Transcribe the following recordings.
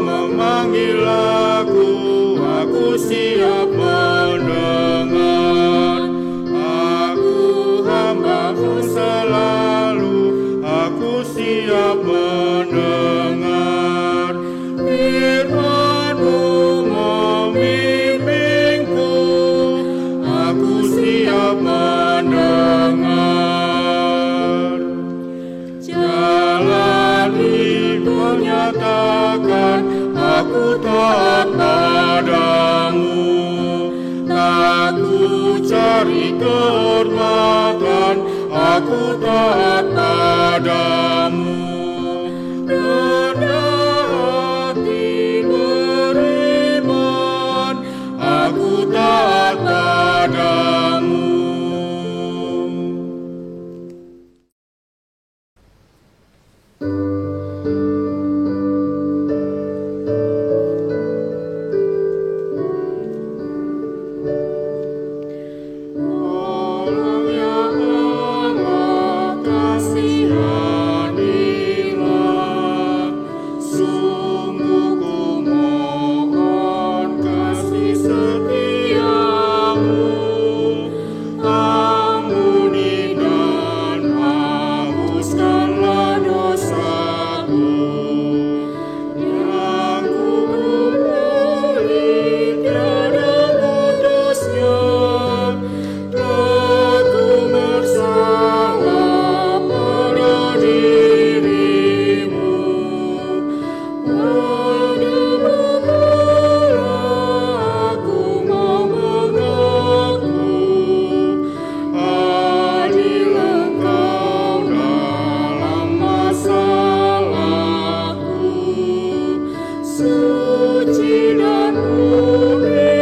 memanggil aku siap mendengar. Aku hamba-Mu selalu, aku siap mendengar. Firman-Mu membimbingku, aku siap mendengar. Jalan hidup nyatakan, aku taat padamu. Aku cari kehormatan, aku taat padamu. Rendah hati beriman, aku taat padamu. Tolong ya Allah, kasihanilah. Sungguh ku mohon kasih setiamu. Ampuni dan hapuskanlah dosaku. Yang ku perbuat tiada putusnya. Aku bersalah pada dirimu. Padamu pula aku mau mengaku. Adil Engkau dalam masalahku. Suci dan murni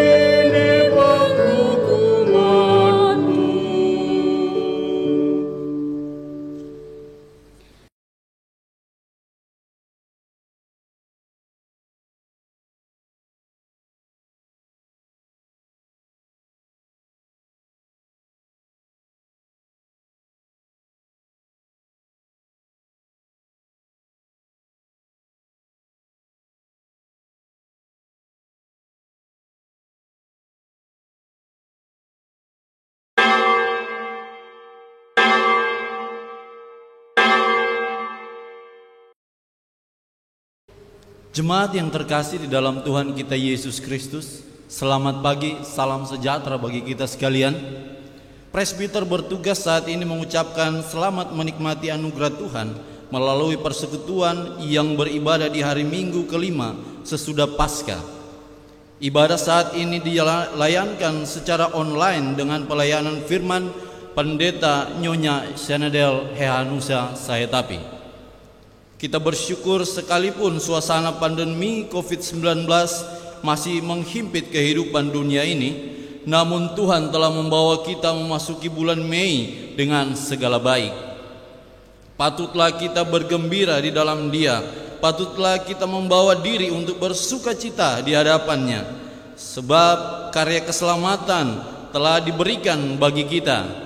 di penghukuman-Mu. Jemaat yang terkasih di dalam Tuhan kita Yesus Kristus, selamat pagi, salam sejahtera bagi kita sekalian. Presbiter bertugas saat ini mengucapkan selamat menikmati anugerah Tuhan melalui persekutuan yang beribadah di hari Minggu kelima sesudah Paskah. Ibadah saat ini dilayankan secara online dengan pelayanan firman Pendeta Nyonya Senadel Hehanusa Sayetapi. Kita bersyukur sekalipun suasana pandemi COVID-19 masih menghimpit kehidupan dunia ini, namun Tuhan telah membawa kita memasuki bulan Mei dengan segala baik. Patutlah kita bergembira di dalam Dia, patutlah kita membawa diri untuk bersukacita di hadapannya, sebab karya keselamatan telah diberikan bagi kita.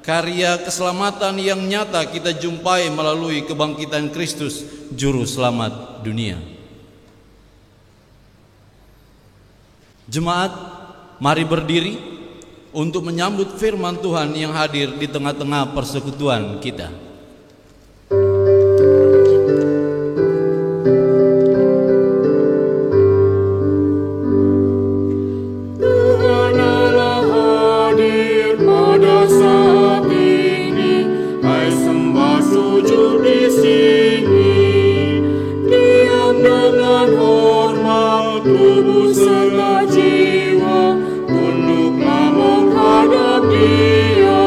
Karya keselamatan yang nyata kita jumpai melalui kebangkitan Kristus, Juru Selamat dunia. Jemaat, mari berdiri untuk menyambut firman Tuhan yang hadir di tengah-tengah persekutuan kita. Tuhan Allah hadir pada saat ini, hai sembah sujud di sini. Diam dengan hormat, tubuh serta jiwa, tunduklah menghadap Dia.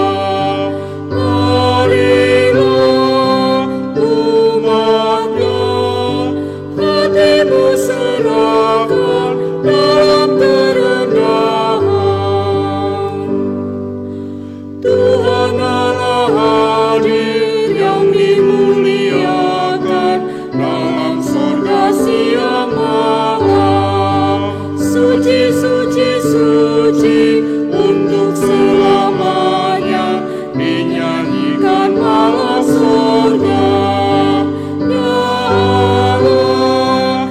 Marilah umat-Nya, hatimu serahkan dalam kerendahan. Tuhan Allah hadir yang dimuliakan dalam sorga Siang Maha. Suci, suci, suci untuk selamanya, dinyanyikan malah sorga. Ya Allah,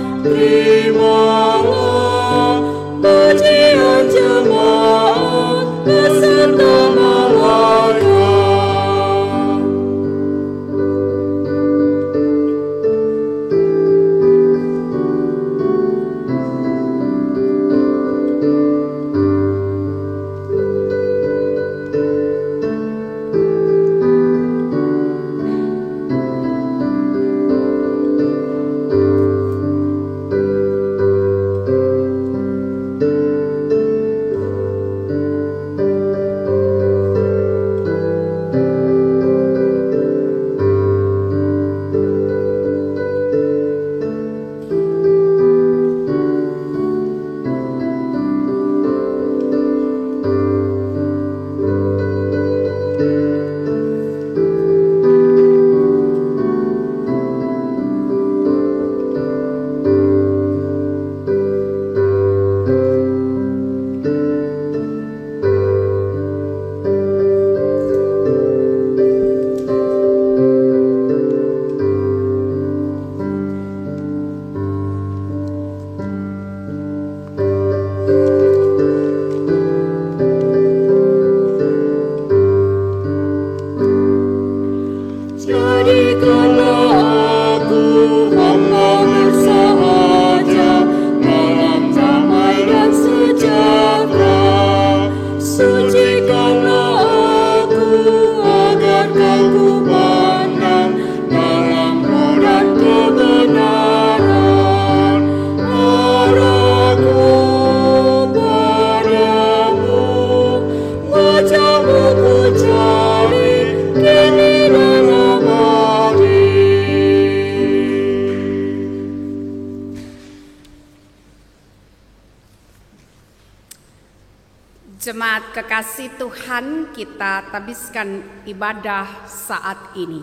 Jemaat kekasih Tuhan, kita tabiskan ibadah saat ini.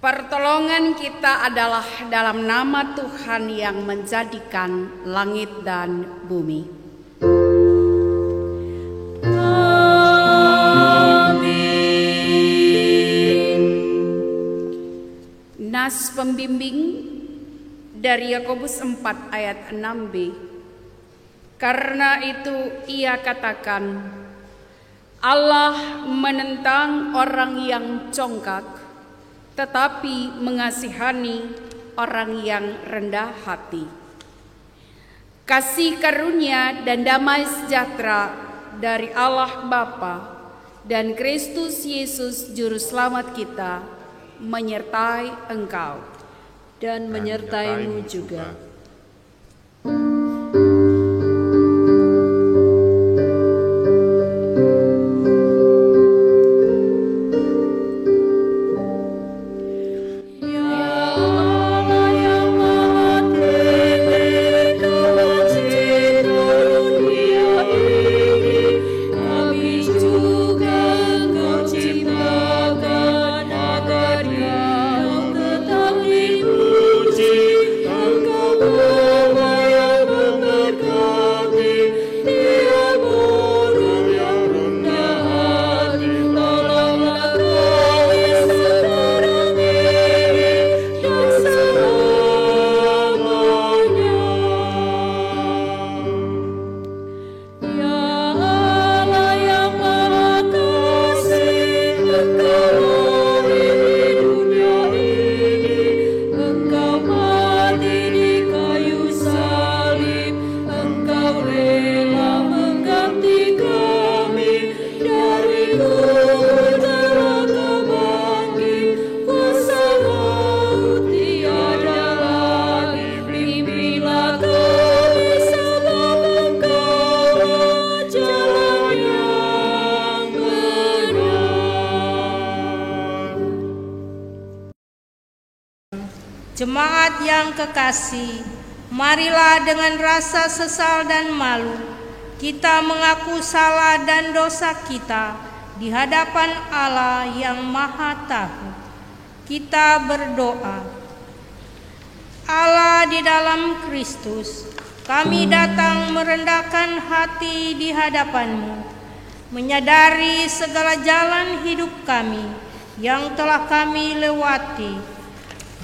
Pertolongan kita adalah dalam nama Tuhan yang menjadikan langit dan bumi. Amin. Nas pembimbing dari Yakobus 4 ayat 6b. Karena itu ia katakan, Allah menentang orang yang congkak, tetapi mengasihani orang yang rendah hati. Kasih karunia dan damai sejahtera dari Allah Bapa dan Kristus Yesus Juru Selamat kita menyertai engkau dan menyertaimu juga. Jemaat yang kekasih, marilah dengan rasa sesal dan malu kita mengaku salah dan dosa kita di hadapan Allah yang Maha Tahu. Kita berdoa. Allah di dalam Kristus, kami datang merendahkan hati di hadapan-Mu, menyadari segala jalan hidup kami yang telah kami lewati,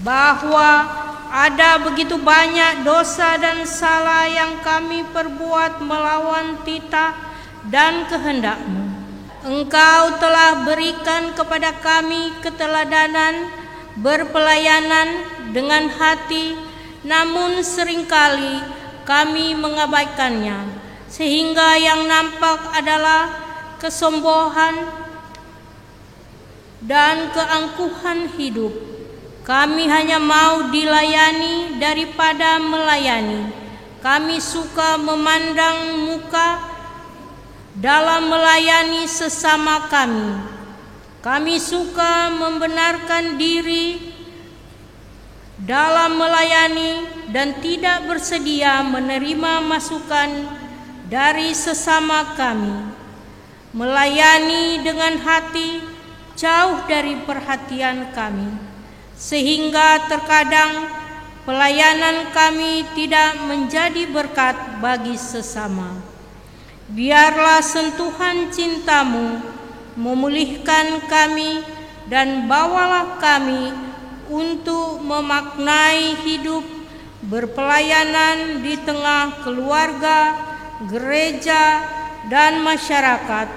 bahwa ada begitu banyak dosa dan salah yang kami perbuat melawan titah dan kehendak-Mu. Engkau telah berikan kepada kami keteladanan berpelayanan dengan hati, namun seringkali kami mengabaikannya, sehingga yang nampak adalah kesombongan dan keangkuhan hidup. Kami hanya mau dilayani daripada melayani. Kami suka memandang muka dalam melayani sesama kami. Kami suka membenarkan diri dalam melayani dan tidak bersedia menerima masukan dari sesama kami. Melayani dengan hati jauh dari perhatian kami, sehingga terkadang pelayanan kami tidak menjadi berkat bagi sesama. Biarlah sentuhan cinta-Mu memulihkan kami dan bawalah kami untuk memaknai hidup berpelayanan di tengah keluarga, gereja, dan masyarakat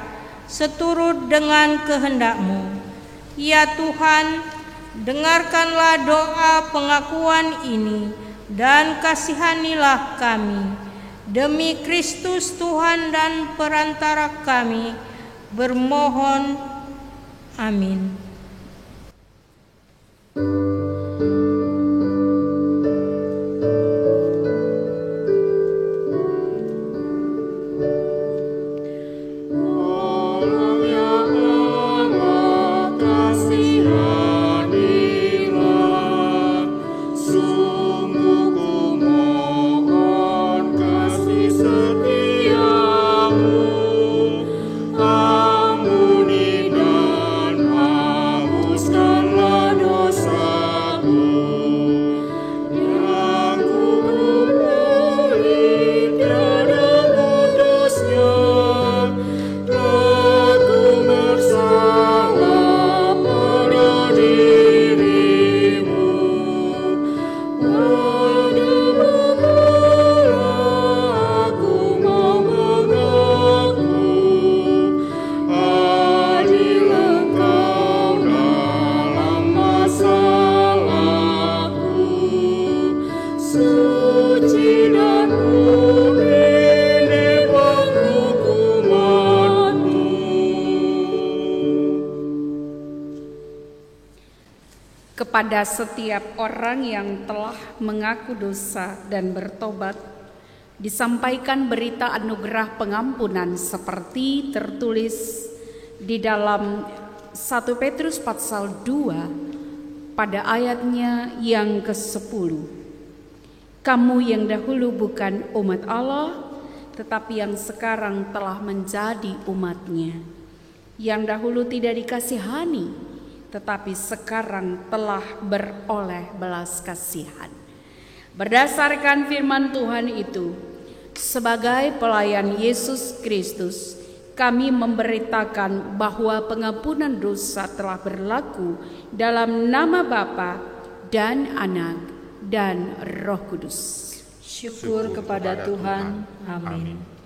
seturut dengan kehendak-Mu. Ya Tuhan, dengarkanlah doa pengakuan ini dan kasihanilah kami. Demi Kristus Tuhan dan perantara kami bermohon. Amin. Sungguh ku mohon kasih setiamu. kepada setiap orang yang telah mengaku dosa dan bertobat, disampaikan berita anugerah pengampunan seperti tertulis di dalam 1 Petrus pasal 2 pada ayatnya yang ke-10. Kamu yang dahulu bukan umat Allah, tetapi yang sekarang telah menjadi umat-Nya. Yang dahulu tidak dikasihani, tetapi sekarang telah beroleh belas kasihan. Berdasarkan firman Tuhan itu, sebagai pelayan Yesus Kristus, kami memberitakan bahwa pengampunan dosa telah berlaku dalam nama Bapa dan Anak dan Roh Kudus. Syukur kepada Tuhan. Amin.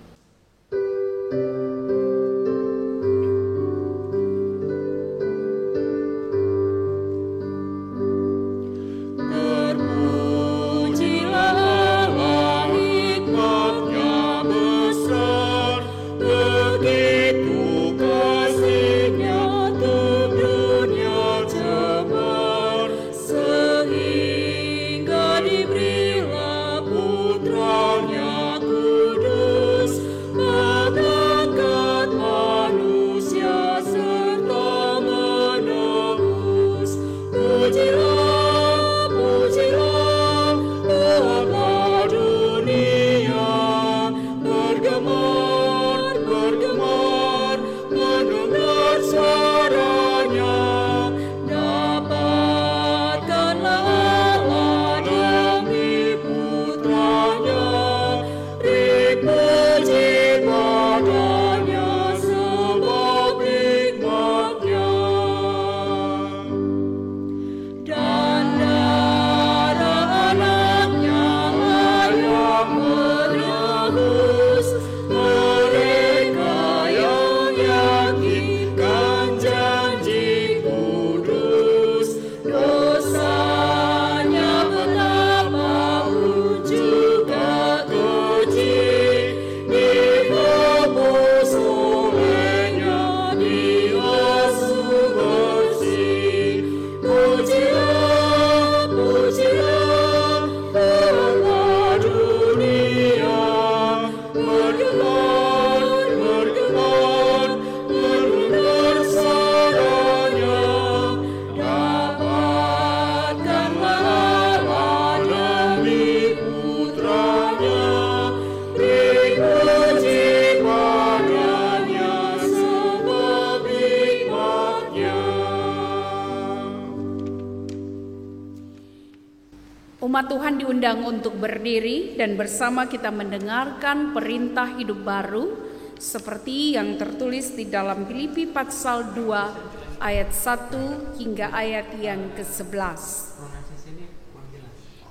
Umat Tuhan diundang untuk berdiri dan bersama kita mendengarkan perintah hidup baru seperti yang tertulis di dalam Filipi pasal 2 ayat 1 hingga ayat yang ke-11.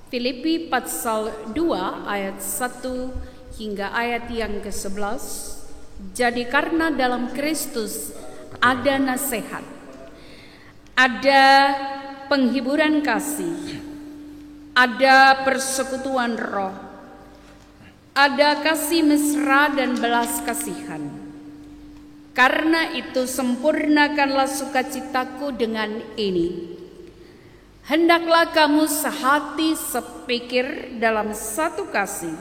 Filipi pasal 2 ayat 1 hingga ayat yang ke-11. Jadi karena dalam Kristus ada nasihat, ada penghiburan kasih, ada persekutuan roh, ada kasih mesra dan belas kasihan. Karena itu sempurnakanlah sukacitaku dengan ini. Hendaklah kamu sehati sepikir dalam satu kasih,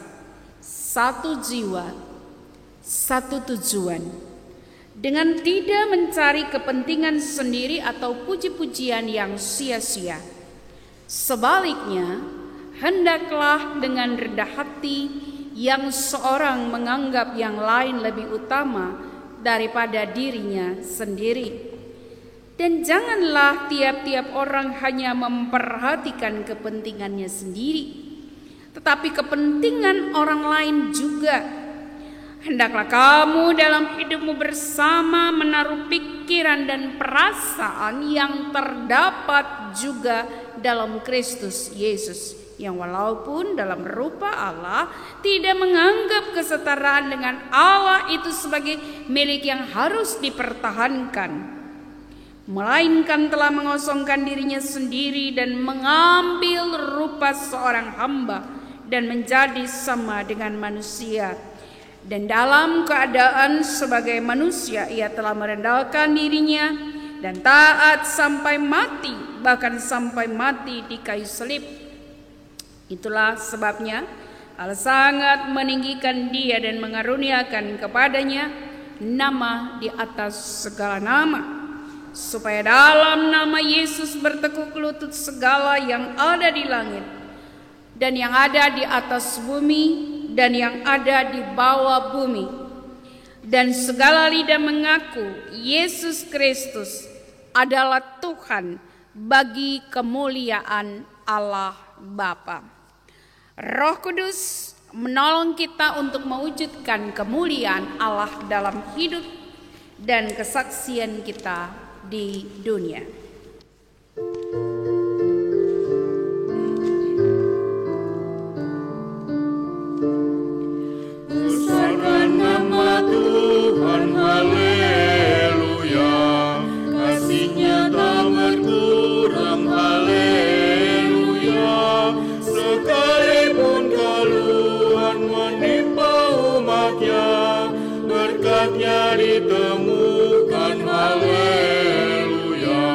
satu jiwa, satu tujuan, dengan tidak mencari kepentingan sendiri atau puji-pujian yang sia-sia. Sebaliknya, hendaklah dengan rendah hati yang seorang menganggap yang lain lebih utama daripada dirinya sendiri. Dan janganlah tiap-tiap orang hanya memperhatikan kepentingannya sendiri, tetapi kepentingan orang lain juga. Hendaklah kamu dalam hidupmu bersama menaruh pikiran dan perasaan yang terdapat juga dalam Kristus Yesus, yang walaupun dalam rupa Allah tidak menganggap kesetaraan dengan Allah itu sebagai milik yang harus dipertahankan, melainkan telah mengosongkan dirinya sendiri dan mengambil rupa seorang hamba dan menjadi sama dengan manusia. Dan dalam keadaan sebagai manusia ia telah merendahkan dirinya dan taat sampai mati, bahkan sampai mati di kayu salib. Itulah sebabnya Allah sangat meninggikan dia dan mengaruniakan kepadanya nama di atas segala nama, supaya dalam nama Yesus bertekuk lutut segala yang ada di langit dan yang ada di atas bumi dan yang ada di bawah bumi, dan segala lidah mengaku Yesus Kristus adalah Tuhan bagi kemuliaan Allah Bapa. Roh Kudus menolong kita untuk mewujudkan kemuliaan Allah dalam hidup dan kesaksian kita di dunia. Besarkan nama Tuhan, haleluya. Kasih-Nya tak berkurang, haleluya. Sekalipun keluhan menimpa umat-Nya, berkat-Nya ditemukan, haleluya.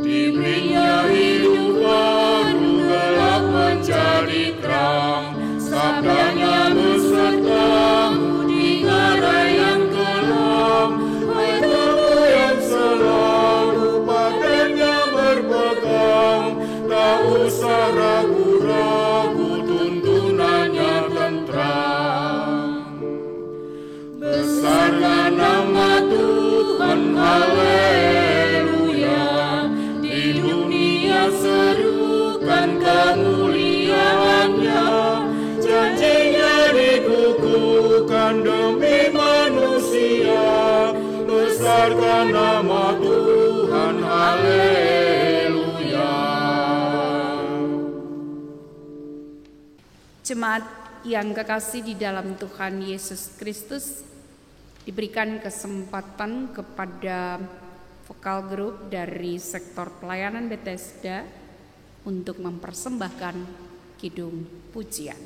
Diberinya hidup baru, gelap menjadi terang. Sabdanya besertamu di ngarai yang kelam, ayatmu yang selalu padanya berpegang. Tak usah ragu-ragu, tuntunannya tentram. Besarkan nama Tuhan, haleluya. Di dunia serukan kemuliaan-Nya, janji-Nya dikukuhkan demi manusia. Besarkan nama Tuhan, haleluya. Jemaat yang kekasih di dalam Tuhan Yesus Kristus, diberikan kesempatan kepada vokal grup dari sektor pelayanan Bethesda untuk mempersembahkan kidung pujian.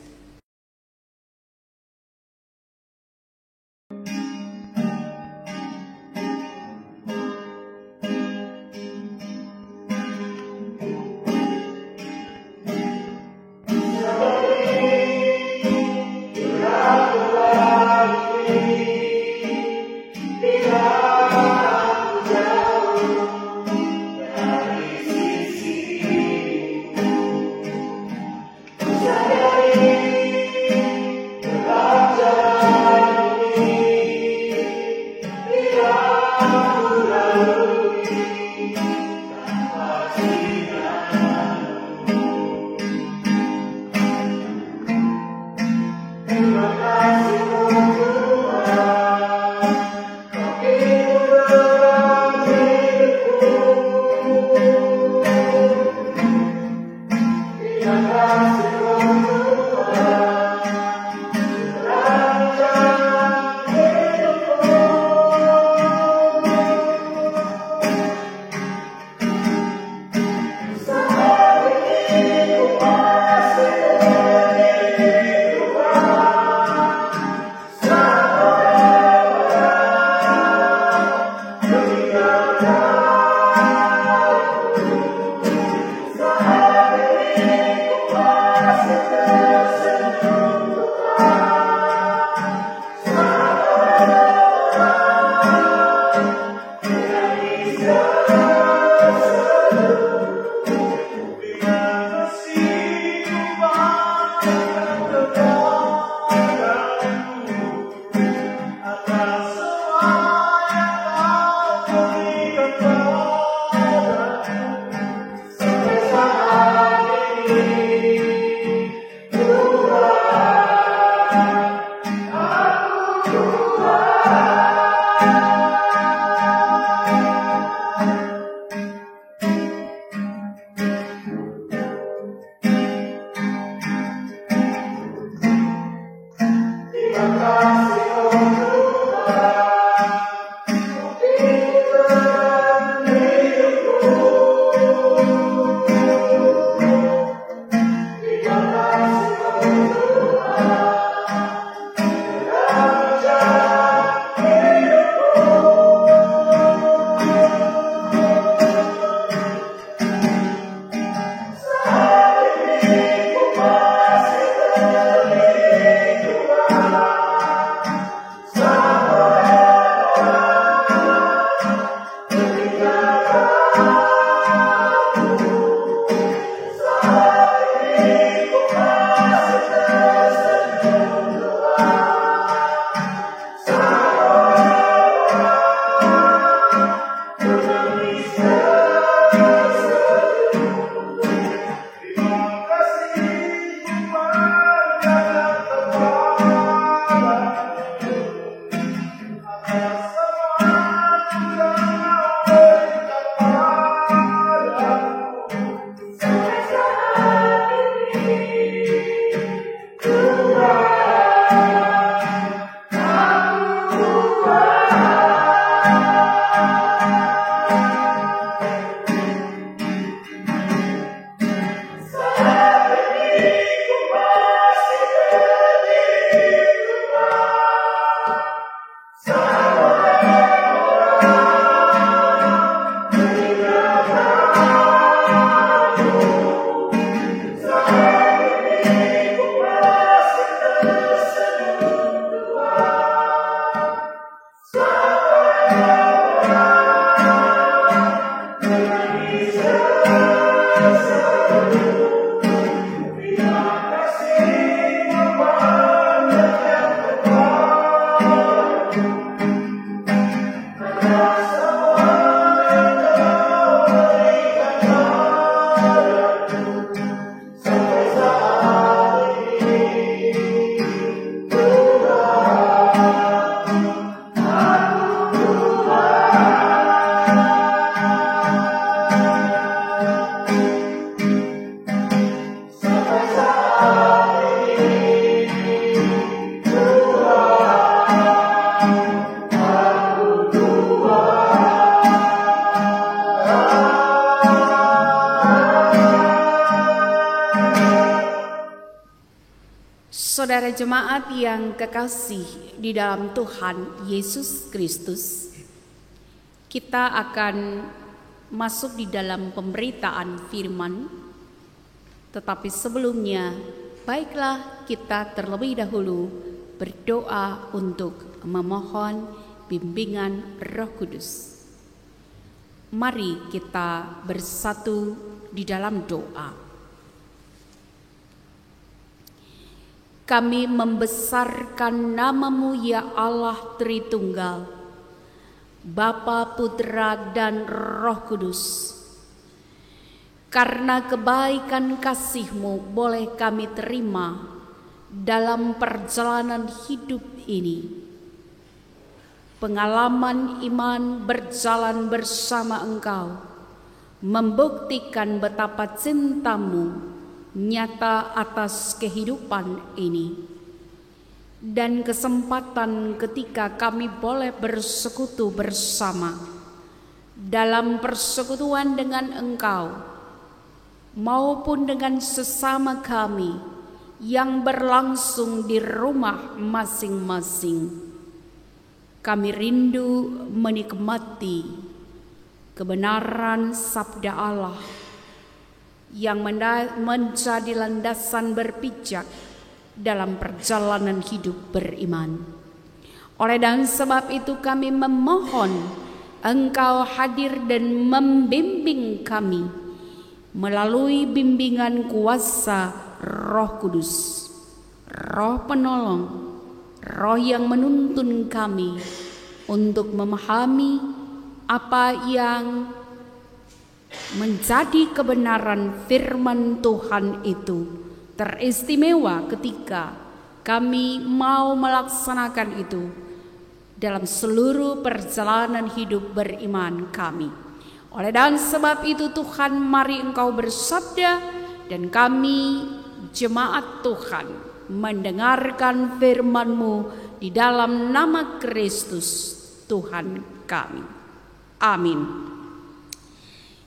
Saudara jemaat yang kekasih di dalam Tuhan Yesus Kristus, kita akan masuk di dalam pemberitaan firman. Tetapi sebelumnya, baiklah kita terlebih dahulu berdoa untuk memohon bimbingan Roh Kudus. Mari kita bersatu di dalam doa. Kami membesarkan nama-Mu ya Allah Tritunggal, Bapa, Putra, dan Roh Kudus. Karena kebaikan kasih-Mu boleh kami terima dalam perjalanan hidup ini. Pengalaman iman berjalan bersama Engkau membuktikan betapa cinta-Mu nyata atas kehidupan ini, dan kesempatan ketika kami boleh bersekutu bersama dalam persekutuan dengan Engkau maupun dengan sesama kami yang berlangsung di rumah masing-masing. Kami rindu menikmati kebenaran sabda Allah yang menjadi landasan berpijak dalam perjalanan hidup beriman. Oleh dan sebab itu kami memohon Engkau hadir dan membimbing kami melalui bimbingan kuasa Roh Kudus, Roh Penolong, Roh yang menuntun kami untuk memahami apa yang menjadi kebenaran firman Tuhan itu, teristimewa ketika kami mau melaksanakan itu dalam seluruh perjalanan hidup beriman kami. Oleh dan sebab itu Tuhan, mari Engkau bersabda dan kami jemaat Tuhan mendengarkan firman-Mu di dalam nama Kristus Tuhan kami. Amin.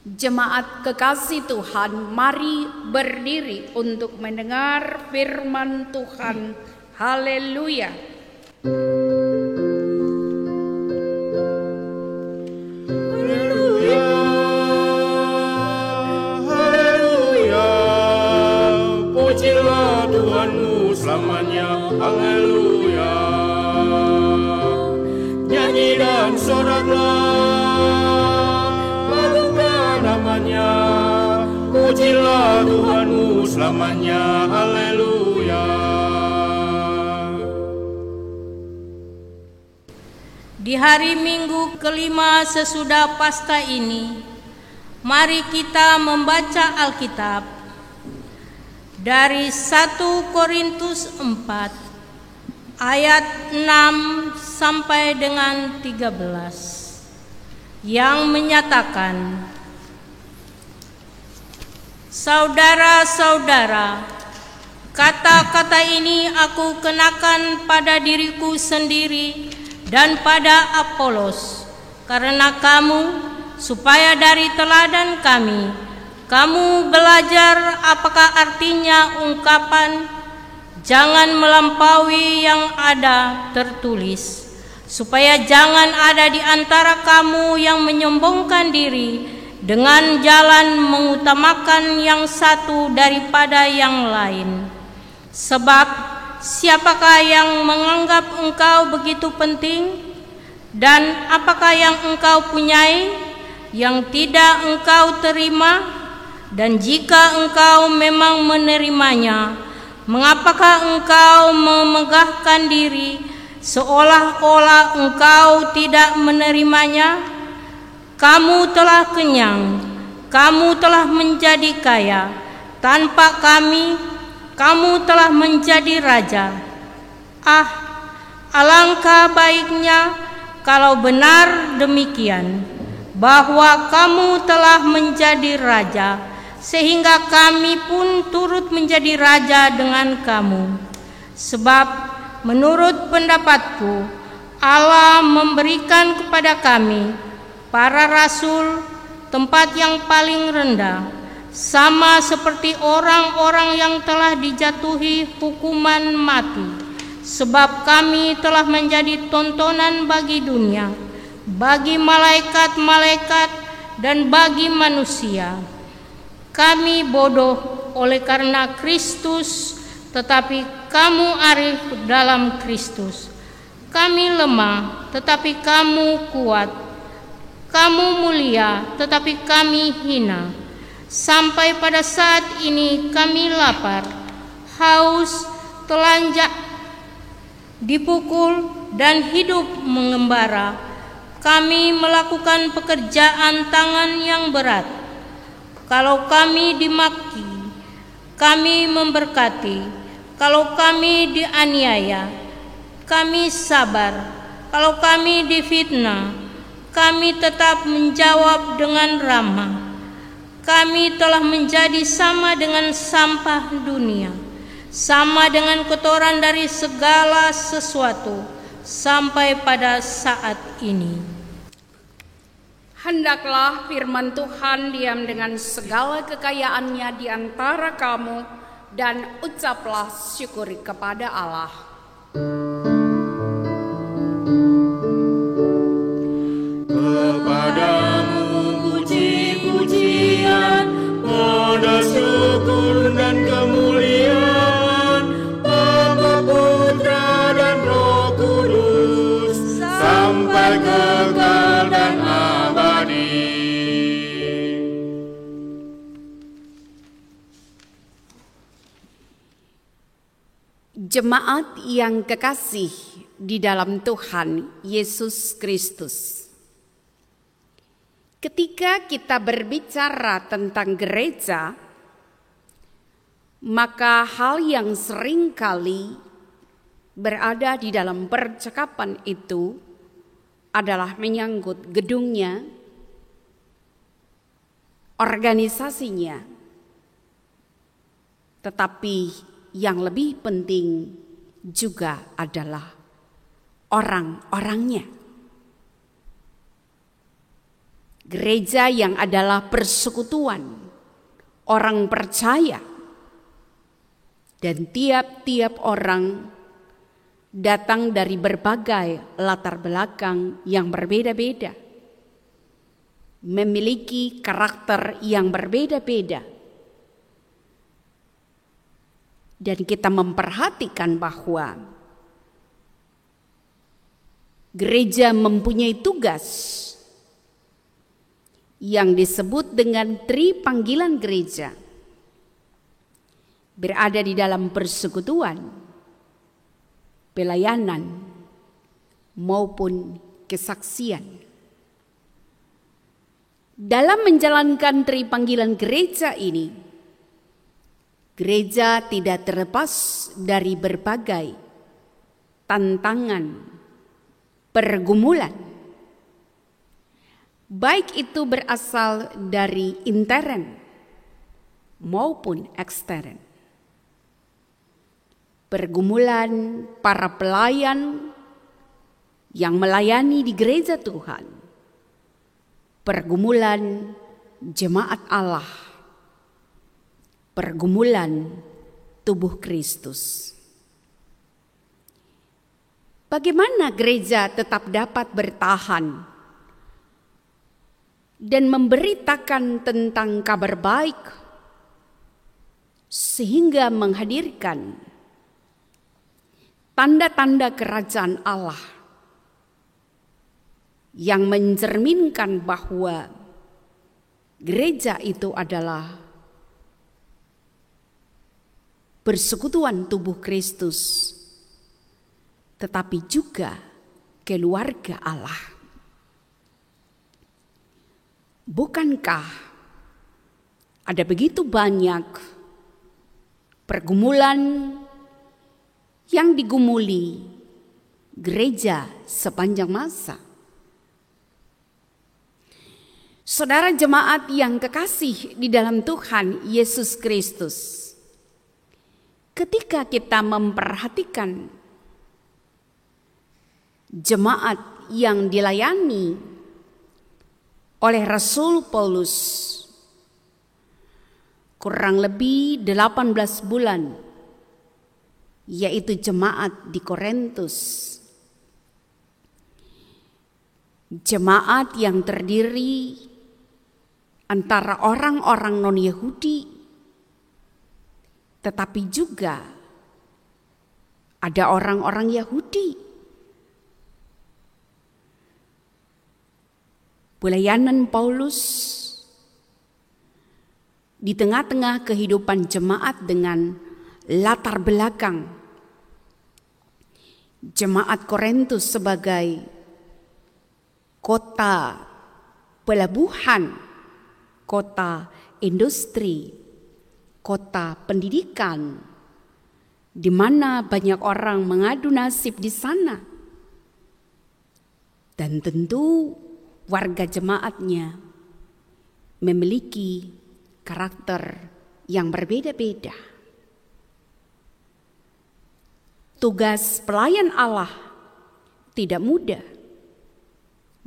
Jemaat kekasih Tuhan, mari berdiri untuk mendengar firman Tuhan. Haleluya. Haleluya, haleluya, pujilah Tuhanmu selamanya. Haleluya, nyanyi dan soraklah, namanya, pujilah Tuhanmu selamanya. Haleluya. Di hari Minggu kelima sesudah Paskah ini, mari kita membaca Alkitab dari 1 Korintus 4 ayat 6 sampai dengan 13 yang menyatakan, saudara-saudara, kata-kata ini aku kenakan pada diriku sendiri dan pada Apolos, karena kamu, supaya dari teladan kami, kamu belajar apakah artinya ungkapan jangan melampaui yang ada tertulis, supaya jangan ada di antara kamu yang menyombongkan diri dengan jalan mengutamakan yang satu daripada yang lain. Sebab siapakah yang menganggap engkau begitu penting, dan apakah yang engkau punyai yang tidak engkau terima, Dan jika engkau memang menerimanya, mengapakah engkau memegahkan diri seolah-olah engkau tidak menerimanya? Kamu telah kenyang, kamu telah menjadi kaya. Tanpa kami, kamu telah menjadi raja. Ah, alangkah baiknya kalau benar demikian, bahwa kamu telah menjadi raja, sehingga kami pun turut menjadi raja dengan kamu. Sebab menurut pendapatku, Allah memberikan kepada kami, para rasul, tempat yang paling rendah, sama seperti orang-orang yang telah dijatuhi hukuman mati. Sebab kami telah menjadi tontonan bagi dunia, bagi malaikat-malaikat, dan bagi manusia. Kami bodoh oleh karena Kristus, tetapi kamu arif dalam Kristus. Kami lemah, tetapi kamu kuat. Kamu mulia, tetapi kami hina. Sampai pada saat ini kami lapar, haus, telanjang, dipukul, dan hidup mengembara. Kami melakukan pekerjaan tangan yang berat. Kalau kami dimaki, kami memberkati. Kalau kami dianiaya, kami sabar. Kalau kami difitnah, kami tetap menjawab dengan ramah. Kami telah menjadi sama dengan sampah dunia, sama dengan kotoran dari segala sesuatu, sampai pada saat ini. Hendaklah firman Tuhan diam dengan segala kekayaannya di antara kamu, dan ucaplah syukur kepada Allah. Kepadamu puji-pujian, pada syukur dan kemuliaan, Bapa, Putra, dan Roh Kudus, sampai kekal dan abadi. Jemaat yang kekasih di dalam Tuhan Yesus Kristus, ketika kita berbicara tentang gereja, maka hal yang seringkali berada di dalam percakapan itu adalah menyangkut gedungnya, organisasinya, tetapi yang lebih penting juga adalah orang-orangnya. Gereja yang adalah persekutuan orang percaya, dan tiap-tiap orang datang dari berbagai latar belakang yang berbeda-beda, memiliki karakter yang berbeda-beda. Dan kita memperhatikan bahwa gereja mempunyai tugas yang disebut dengan tripanggilan gereja, berada di dalam persekutuan, pelayanan, maupun kesaksian. Dalam menjalankan tripanggilan gereja ini, gereja tidak terlepas dari berbagai tantangan, pergumulan, baik itu berasal dari intern maupun ekstern. Pergumulan para pelayan yang melayani di gereja Tuhan, pergumulan jemaat Allah, pergumulan tubuh Kristus. Bagaimana gereja tetap dapat bertahan dan memberitakan tentang kabar baik sehingga menghadirkan tanda-tanda kerajaan Allah yang mencerminkan bahwa gereja itu adalah persekutuan tubuh Kristus, tetapi juga keluarga Allah. Bukankah ada begitu banyak pergumulan yang digumuli gereja sepanjang masa? Saudara jemaat yang kekasih di dalam Tuhan Yesus Kristus, ketika kita memperhatikan jemaat yang dilayani oleh Rasul Paulus kurang lebih 18 bulan, yaitu jemaat di Korintus. Jemaat yang terdiri antara orang-orang non-Yahudi, tetapi juga ada orang-orang Yahudi. Pelayanan Paulus di tengah-tengah kehidupan jemaat dengan latar belakang jemaat Korintus sebagai kota pelabuhan, kota industri, kota pendidikan, di mana banyak orang mengadu nasib di sana. Dan tentu warga jemaatnya memiliki karakter yang berbeda-beda. Tugas pelayan Allah tidak mudah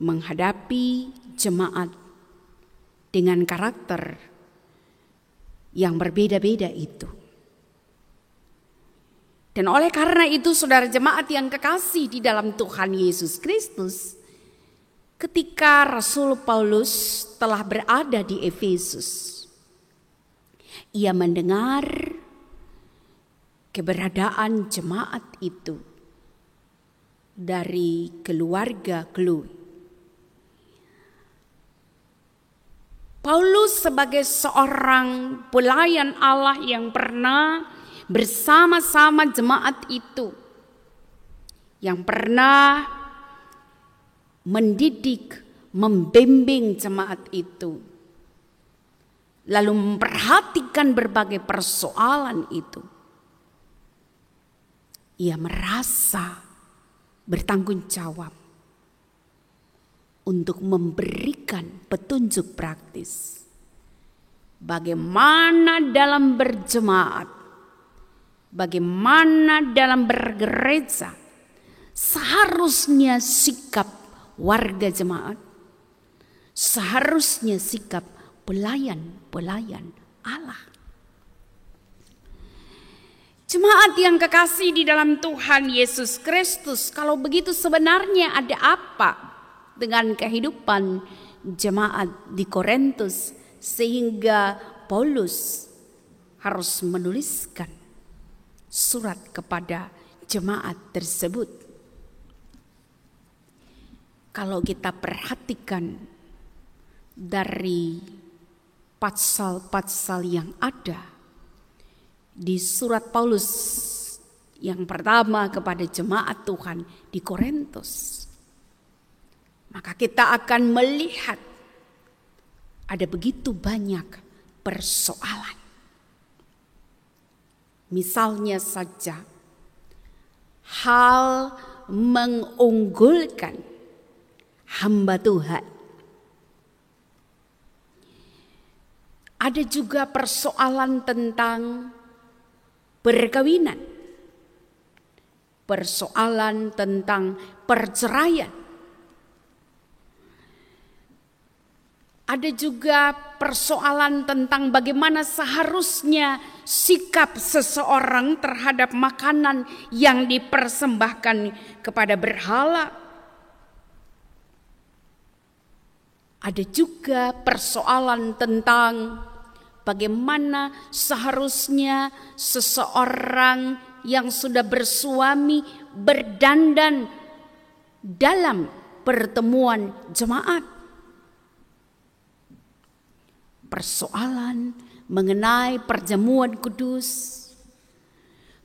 menghadapi jemaat dengan karakter yang berbeda-beda itu. Dan oleh karena itu, saudara jemaat yang kekasih di dalam Tuhan Yesus Kristus, ketika Rasul Paulus telah berada di Efesus, ia mendengar keberadaan jemaat itu dari keluarga Chloe. Paulus sebagai seorang pelayan Allah yang pernah bersama-sama jemaat itu, yang pernah mendidik, membimbing jemaat itu, lalu memperhatikan berbagai persoalan itu, ia merasa bertanggung jawab untuk memberikan petunjuk praktis bagaimana dalam berjemaat, bagaimana dalam bergereja seharusnya sikap warga jemaat, seharusnya sikap pelayan-pelayan Allah. Jemaat yang kekasih di dalam Tuhan Yesus Kristus, kalau begitu sebenarnya ada apa dengan kehidupan jemaat di Korintus sehingga Paulus harus menuliskan surat kepada jemaat tersebut? Kalau kita perhatikan dari pasal-pasal yang ada di surat Paulus yang pertama kepada jemaat Tuhan di Korintus, maka kita akan melihat ada begitu banyak persoalan. Misalnya saja hal mengunggulkan hamba Tuhan. Ada juga persoalan tentang perkawinan, persoalan tentang perceraian. Ada juga persoalan tentang bagaimana seharusnya sikap seseorang terhadap makanan yang dipersembahkan kepada berhala. Ada juga persoalan tentang bagaimana seharusnya seseorang yang sudah bersuami berdandan dalam pertemuan jemaat. Persoalan mengenai perjamuan kudus,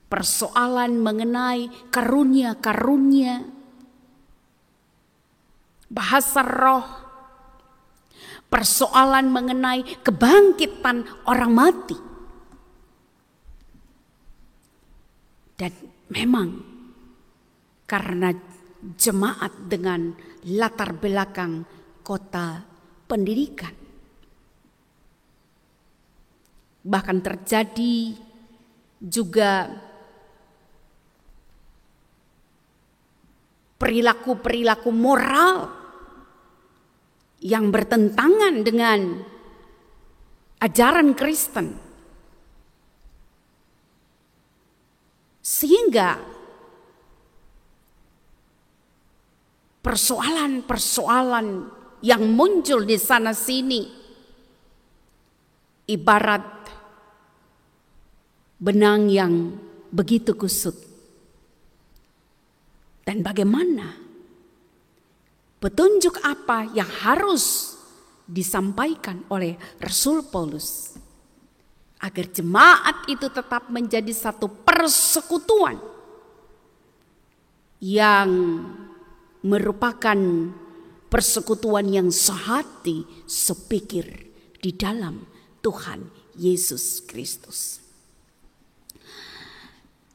persoalan mengenai karunia-karunia, bahasa roh, persoalan mengenai kebangkitan orang mati. Dan memang karena jemaat dengan latar belakang kota pendidikan, bahkan terjadi juga perilaku-perilaku moral yang bertentangan dengan ajaran Kristen, sehingga persoalan-persoalan yang muncul di sana sini ibarat benang yang begitu kusut. Dan bagaimana, petunjuk apa yang harus disampaikan oleh Rasul Paulus agar jemaat itu tetap menjadi satu persekutuan yang merupakan persekutuan yang sehati, sepikir di dalam Tuhan Yesus Kristus.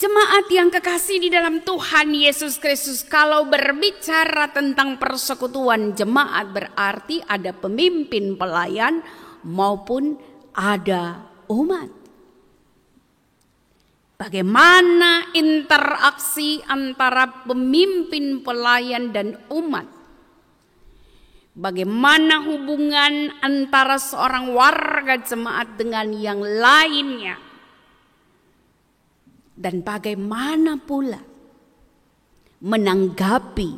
Jemaat yang kekasih di dalam Tuhan Yesus Kristus, kalau berbicara tentang persekutuan jemaat berarti ada pemimpin pelayan maupun ada umat. Bagaimana interaksi antara pemimpin pelayan dan umat? Bagaimana hubungan antara seorang warga jemaat dengan yang lainnya? Dan bagaimana pula menanggapi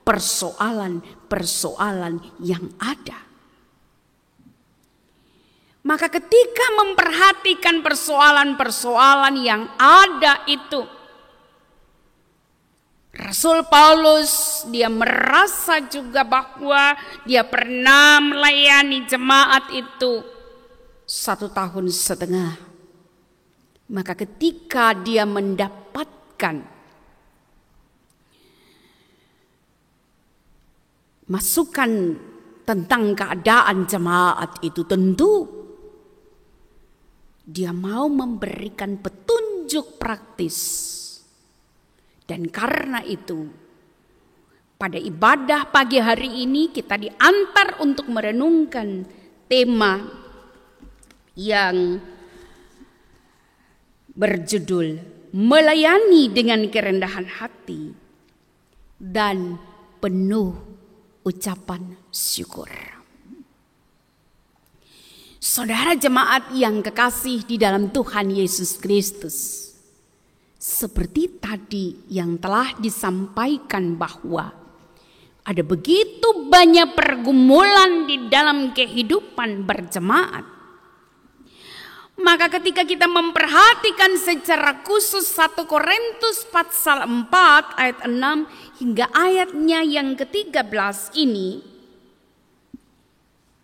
persoalan-persoalan yang ada. Maka ketika memperhatikan persoalan-persoalan yang ada itu, Rasul Paulus dia merasa juga bahwa dia pernah melayani jemaat itu 1,5 tahun. Maka ketika dia mendapatkan masukan tentang keadaan jemaat itu, tentu dia mau memberikan petunjuk praktis. Dan karena itu pada ibadah pagi hari ini kita diantar untuk merenungkan tema yang berjudul melayani dengan kerendahan hati dan penuh ucapan syukur. Saudara jemaat yang kekasih di dalam Tuhan Yesus Kristus, seperti tadi yang telah disampaikan bahwa ada begitu banyak pergumulan di dalam kehidupan berjemaat. Maka ketika kita memperhatikan secara khusus 1 Korintus pasal 4 ayat 6 hingga ayatnya yang ke-13 ini,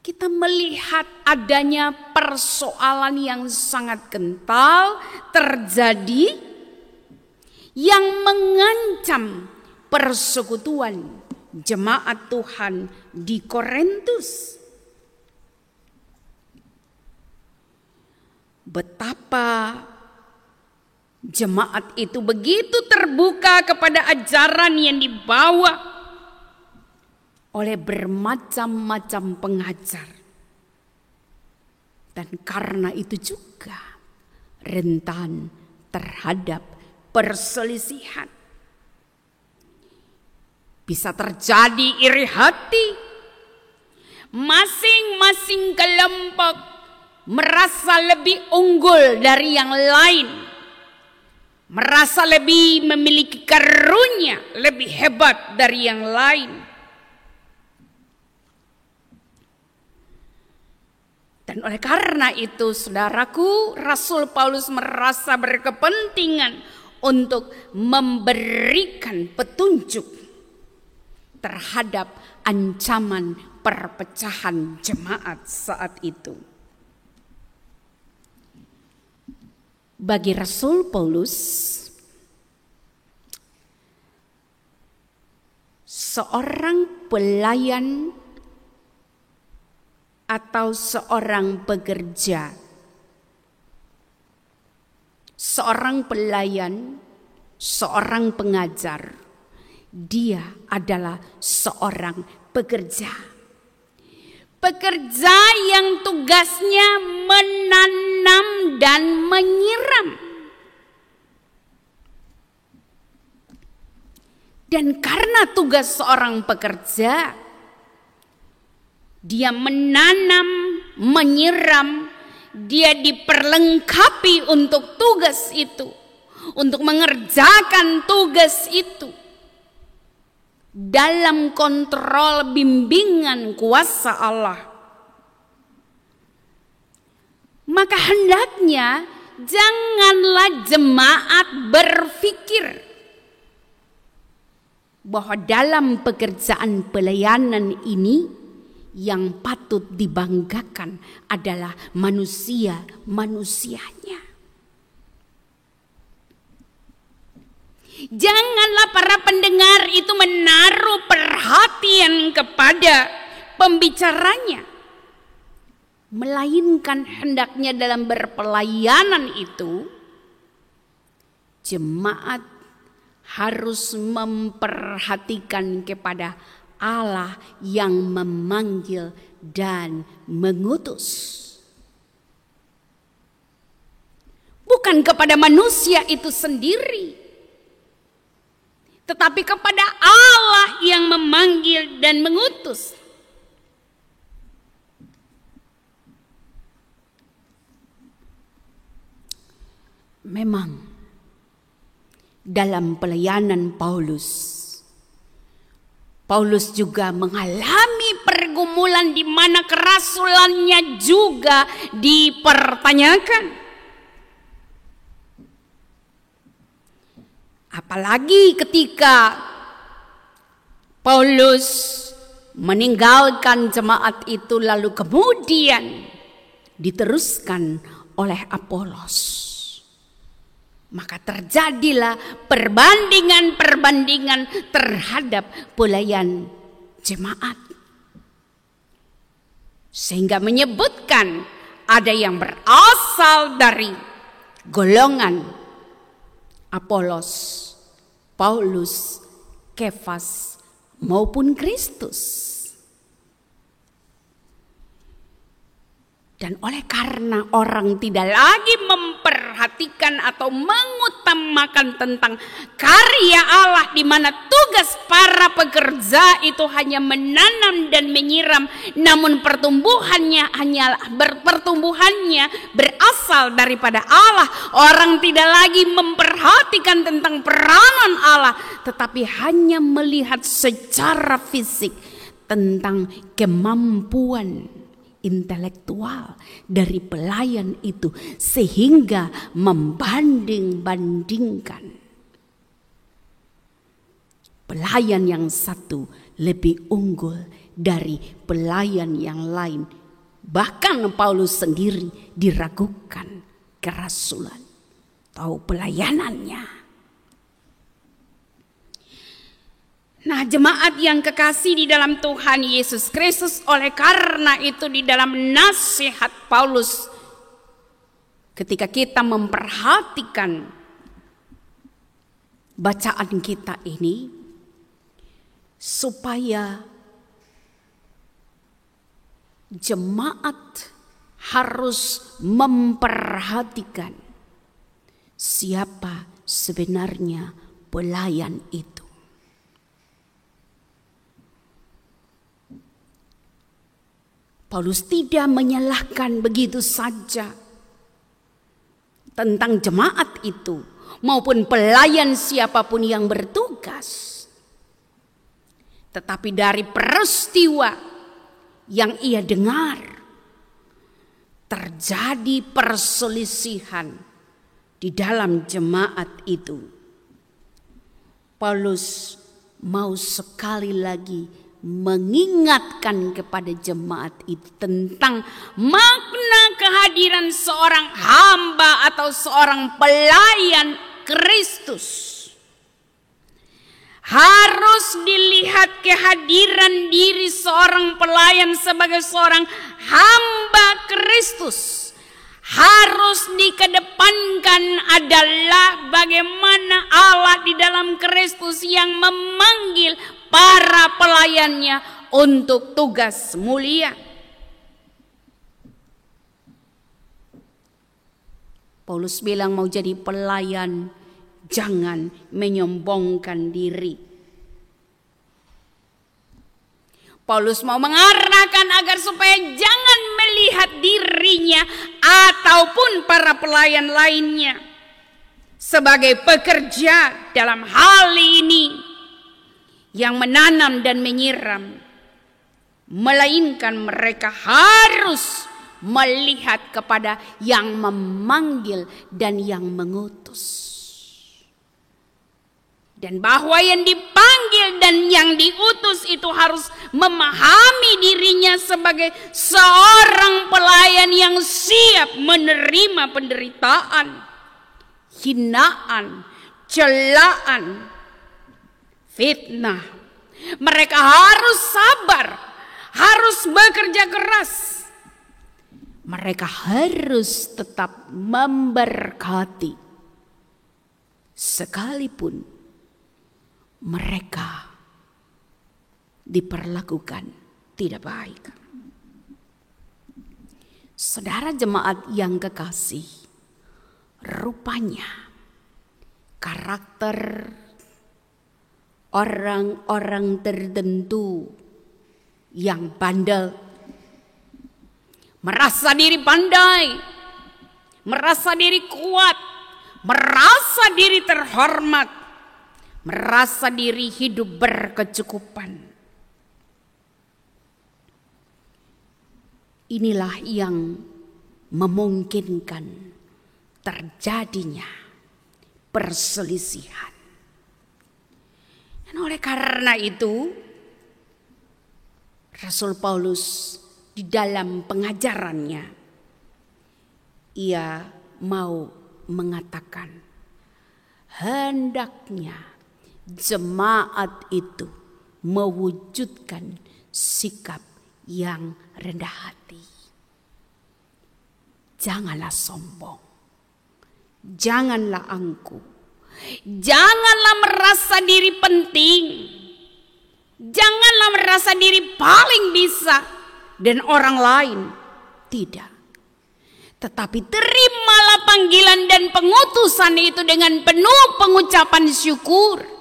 kita melihat adanya persoalan yang sangat kental terjadi yang mengancam persekutuan jemaat Tuhan di Korintus. Betapa jemaat itu begitu terbuka kepada ajaran yang dibawa oleh bermacam-macam pengajar. Dan karena itu juga rentan terhadap perselisihan. Bisa terjadi iri hati. Masing-masing kelompok merasa lebih unggul dari yang lain, merasa lebih memiliki karunia, lebih hebat dari yang lain. Dan oleh karena itu, saudaraku, Rasul Paulus merasa berkepentingan untuk memberikan petunjuk terhadap ancaman perpecahan jemaat saat itu. Bagi Rasul Paulus, seorang pelayan atau seorang pekerja. Seorang pelayan, seorang pengajar, dia adalah seorang pekerja. Pekerja yang tugasnya menanam dan menyiram. Dan karena tugas seorang pekerja, dia menanam, menyiram, dia diperlengkapi untuk tugas itu, untuk mengerjakan tugas itu dalam kontrol bimbingan kuasa Allah. Maka hendaknya janganlah jemaat berpikir bahwa dalam pekerjaan pelayanan ini yang patut dibanggakan adalah manusia-manusianya. Janganlah para pendengar itu menaruh perhatian kepada pembicaranya, melainkan hendaknya dalam berpelayanan itu jemaat harus memperhatikan kepada Allah yang memanggil dan mengutus. Bukan kepada manusia itu sendiri, tetapi kepada Allah yang memanggil dan mengutus. Memang dalam pelayanan Paulus juga mengalami pergumulan di mana kerasulannya juga dipertanyakan. Apalagi ketika Paulus meninggalkan jemaat itu lalu kemudian diteruskan oleh Apolos. Maka terjadilah perbandingan-perbandingan terhadap pelayan jemaat. Sehingga menyebutkan ada yang berasal dari golongan Apolos, Paulus, Kefas maupun Kristus. Dan oleh karena orang tidak lagi memperhatikan atau mengutamakan tentang karya Allah, di mana tugas para pekerja itu hanya menanam dan menyiram, namun pertumbuhannya berasal daripada Allah. Orang tidak lagi memperhatikan tentang peranan Allah, tetapi hanya melihat secara fisik tentang kemampuan intelektual dari pelayan itu, sehingga membanding-bandingkan pelayan yang satu lebih unggul dari pelayan yang lain. Bahkan Paulus sendiri diragukan kerasulan atau pelayanannya. Nah, jemaat yang kekasih di dalam Tuhan Yesus Kristus, oleh karena itu di dalam nasihat Paulus, ketika kita memperhatikan bacaan kita ini, supaya jemaat harus memperhatikan siapa sebenarnya pelayan itu. Paulus tidak menyalahkan begitu saja tentang jemaat itu maupun pelayan siapapun yang bertugas. Tetapi dari peristiwa yang ia dengar, terjadi perselisihan di dalam jemaat itu. Paulus mau sekali lagi mengingatkan kepada jemaat itu tentang makna kehadiran seorang hamba atau seorang pelayan Kristus. Harus dilihat kehadiran diri seorang pelayan sebagai seorang hamba Kristus. Harus dikedepankan adalah bagaimana Allah di dalam Kristus yang memanggil para pelayannya untuk tugas mulia. Paulus bilang mau jadi pelayan, jangan menyombongkan diri. Paulus mau mengarahkan agar supaya jangan melihat dirinya ataupun para pelayan lainnya sebagai pekerja dalam hal ini yang menanam dan menyiram, melainkan mereka harus melihat kepada yang memanggil dan yang mengutus. Dan bahwa yang dipanggil dan yang diutus itu harus memahami dirinya sebagai seorang pelayan yang siap menerima penderitaan, hinaan, celaan, fitnah. Mereka harus sabar, harus bekerja keras. Mereka harus tetap memberkati sekalipun mereka diperlakukan tidak baik. Saudara jemaat yang kekasih, rupanya karakter orang-orang tertentu yang bandel, merasa diri pandai, merasa diri kuat, merasa diri terhormat, merasa diri hidup berkecukupan. Inilah yang memungkinkan terjadinya perselisihan. Dan oleh karena itu, Rasul Paulus di dalam pengajarannya, ia mau mengatakan, hendaknya jemaat itu mewujudkan sikap yang rendah hati. Janganlah sombong, janganlah angkuh, janganlah merasa diri penting, janganlah merasa diri paling bisa dan orang lain tidak. Tetapi terimalah panggilan dan pengutusan itu dengan penuh pengucapan syukur.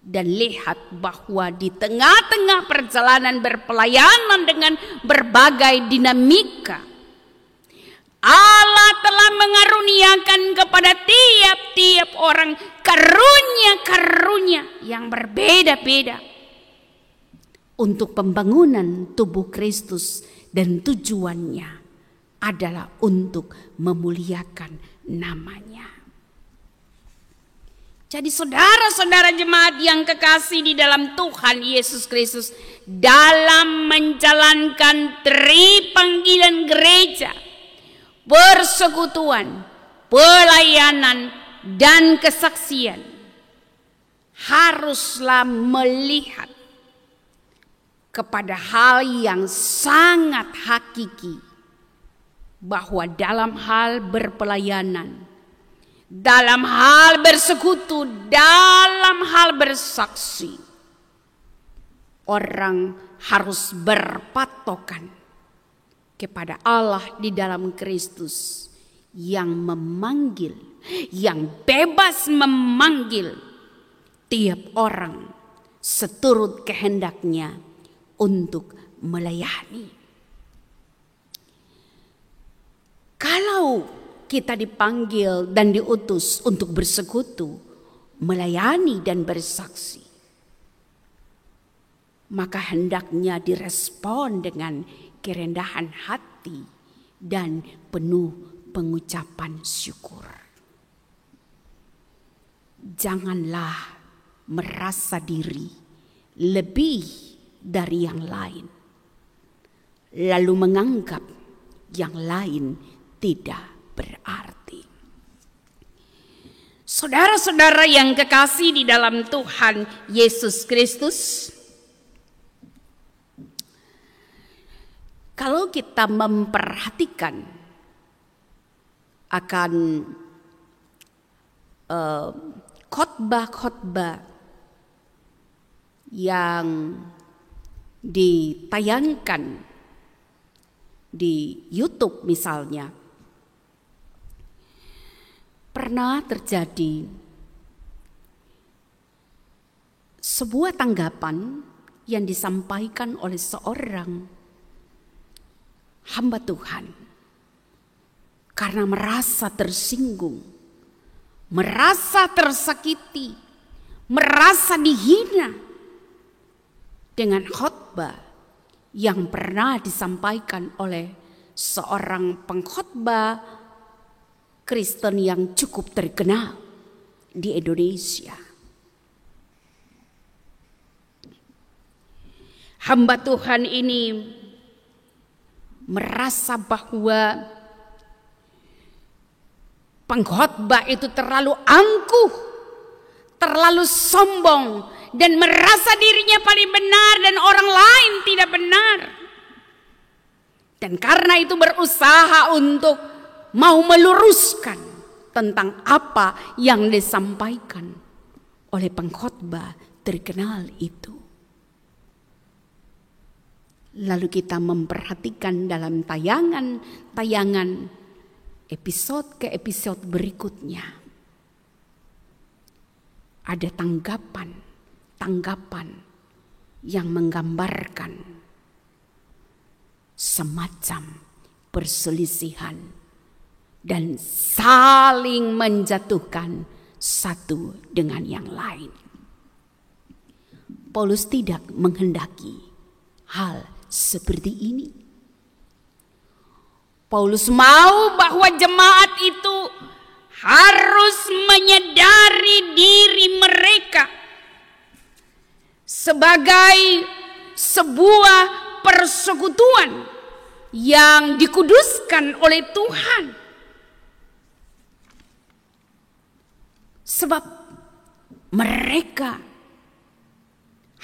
Dan lihat bahwa di tengah-tengah perjalanan berpelayanan dengan berbagai dinamika, Allah telah mengaruniakan kepada tiap-tiap orang karunia-karunia yang berbeda-beda untuk pembangunan tubuh Kristus, dan tujuannya adalah untuk memuliakan namanya. Jadi saudara-saudara jemaat yang kekasih di dalam Tuhan Yesus Kristus, dalam menjalankan panggilan gereja, persekutuan, pelayanan, dan kesaksian, haruslah melihat kepada hal yang sangat hakiki, bahwa dalam hal berpelayanan, dalam hal bersekutu, dalam hal bersaksi, orang harus berpatokan kepada Allah di dalam Kristus yang memanggil, yang bebas memanggil tiap orang seturut kehendaknya untuk melayani. Kalau kita dipanggil dan diutus untuk bersekutu, melayani dan bersaksi, maka hendaknya direspon dengan kerendahan hati dan penuh pengucapan syukur. Janganlah merasa diri lebih dari yang lain, lalu menganggap yang lain tidak berarti. Saudara-saudara yang kekasih di dalam Tuhan Yesus Kristus, kalau kita memperhatikan akan khotbah-khotbah yang ditayangkan di YouTube misalnya, pernah terjadi sebuah tanggapan yang disampaikan oleh seorang hamba Tuhan karena merasa tersinggung, merasa tersakiti, merasa dihina dengan khotbah yang pernah disampaikan oleh seorang pengkhotbah Kristen yang cukup terkenal di Indonesia. Hamba Tuhan ini merasa bahwa pengkhotbah itu terlalu angkuh, terlalu sombong, dan merasa dirinya paling benar dan orang lain tidak benar. Dan karena itu berusaha untuk mau meluruskan tentang apa yang disampaikan oleh pengkhotbah terkenal itu. Lalu kita memperhatikan dalam tayangan episode ke episode berikutnya, ada tanggapan yang menggambarkan semacam perselisihan dan saling menjatuhkan satu dengan yang lain. Paulus tidak menghendaki hal seperti ini. Paulus mau bahwa jemaat itu harus menyadari diri mereka sebagai sebuah persekutuan yang dikuduskan oleh Tuhan. Sebab mereka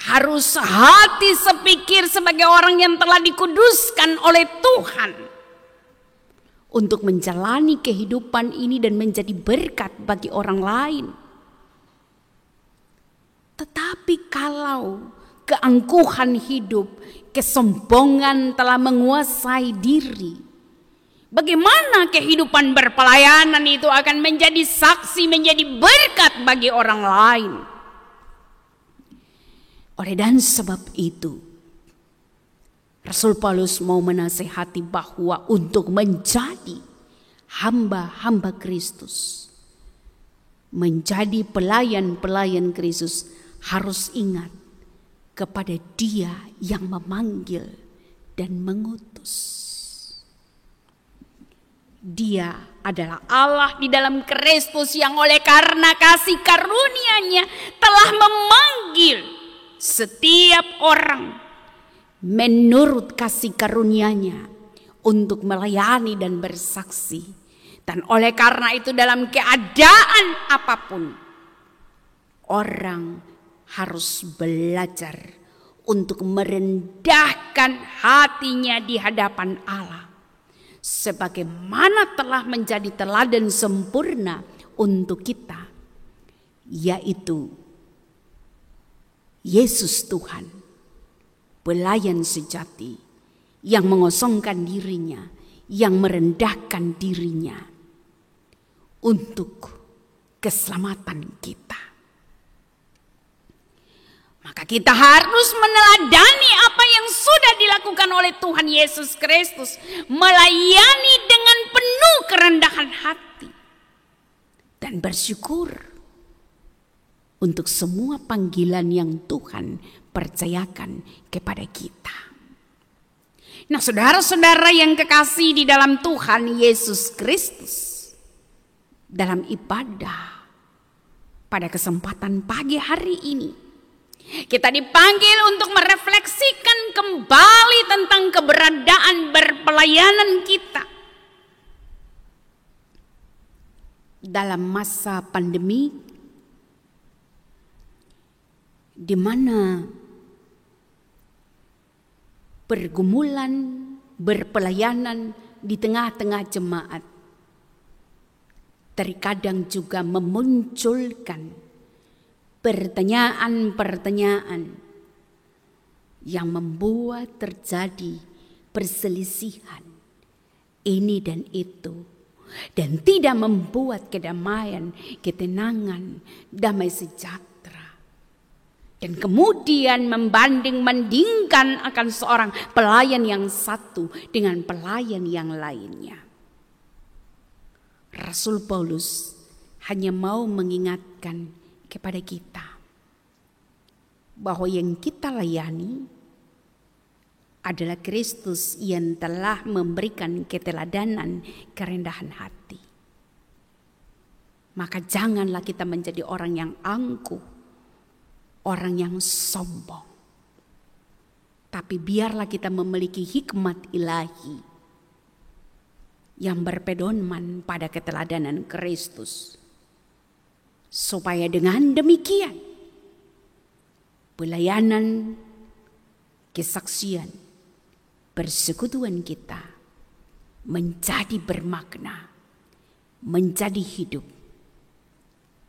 harus hati sepikir sebagai orang yang telah dikuduskan oleh Tuhan untuk menjalani kehidupan ini dan menjadi berkat bagi orang lain. Tetapi kalau keangkuhan hidup, kesombongan telah menguasai diri, bagaimana kehidupan berpelayanan itu akan menjadi saksi, menjadi berkat bagi orang lain? Oleh dan sebab itu, Rasul Paulus mau menasihati bahwa untuk menjadi hamba-hamba Kristus, menjadi pelayan-pelayan Kristus, harus ingat kepada Dia yang memanggil dan mengutus. Dia adalah Allah di dalam Kristus yang oleh karena kasih karunia-Nya telah memanggil setiap orang menurut kasih karunia-Nya untuk melayani dan bersaksi. Dan oleh karena itu dalam keadaan apapun, orang harus belajar untuk merendahkan hatinya di hadapan Allah, sebagaimana telah menjadi teladan sempurna untuk kita, yaitu Yesus Tuhan, pelayan sejati yang mengosongkan dirinya, yang merendahkan dirinya untuk keselamatan kita. Maka kita harus meneladani apa yang sudah dilakukan oleh Tuhan Yesus Kristus, melayani dengan penuh kerendahan hati dan bersyukur untuk semua panggilan yang Tuhan percayakan kepada kita. Nah, saudara-saudara yang kekasih di dalam Tuhan Yesus Kristus, dalam ibadah pada kesempatan pagi hari ini, kita dipanggil untuk merefleksikan kembali tentang keberadaan berpelayanan kita dalam masa pandemi di mana pergumulan berpelayanan di tengah-tengah jemaat terkadang juga memunculkan pertanyaan-pertanyaan yang membuat terjadi perselisihan ini dan itu, dan tidak membuat kedamaian, ketenangan, damai sejahtera. Dan kemudian membanding-bandingkan akan seorang pelayan yang satu dengan pelayan yang lainnya. Rasul Paulus hanya mau mengingatkan kepada kita bahwa yang kita layani adalah Kristus yang telah memberikan keteladanan kerendahan hati. Maka janganlah kita menjadi orang yang angkuh, orang yang sombong. Tapi biarlah kita memiliki hikmat ilahi yang berpedoman pada keteladanan Kristus. Supaya dengan demikian pelayanan, kesaksian, persekutuan kita menjadi bermakna, menjadi hidup.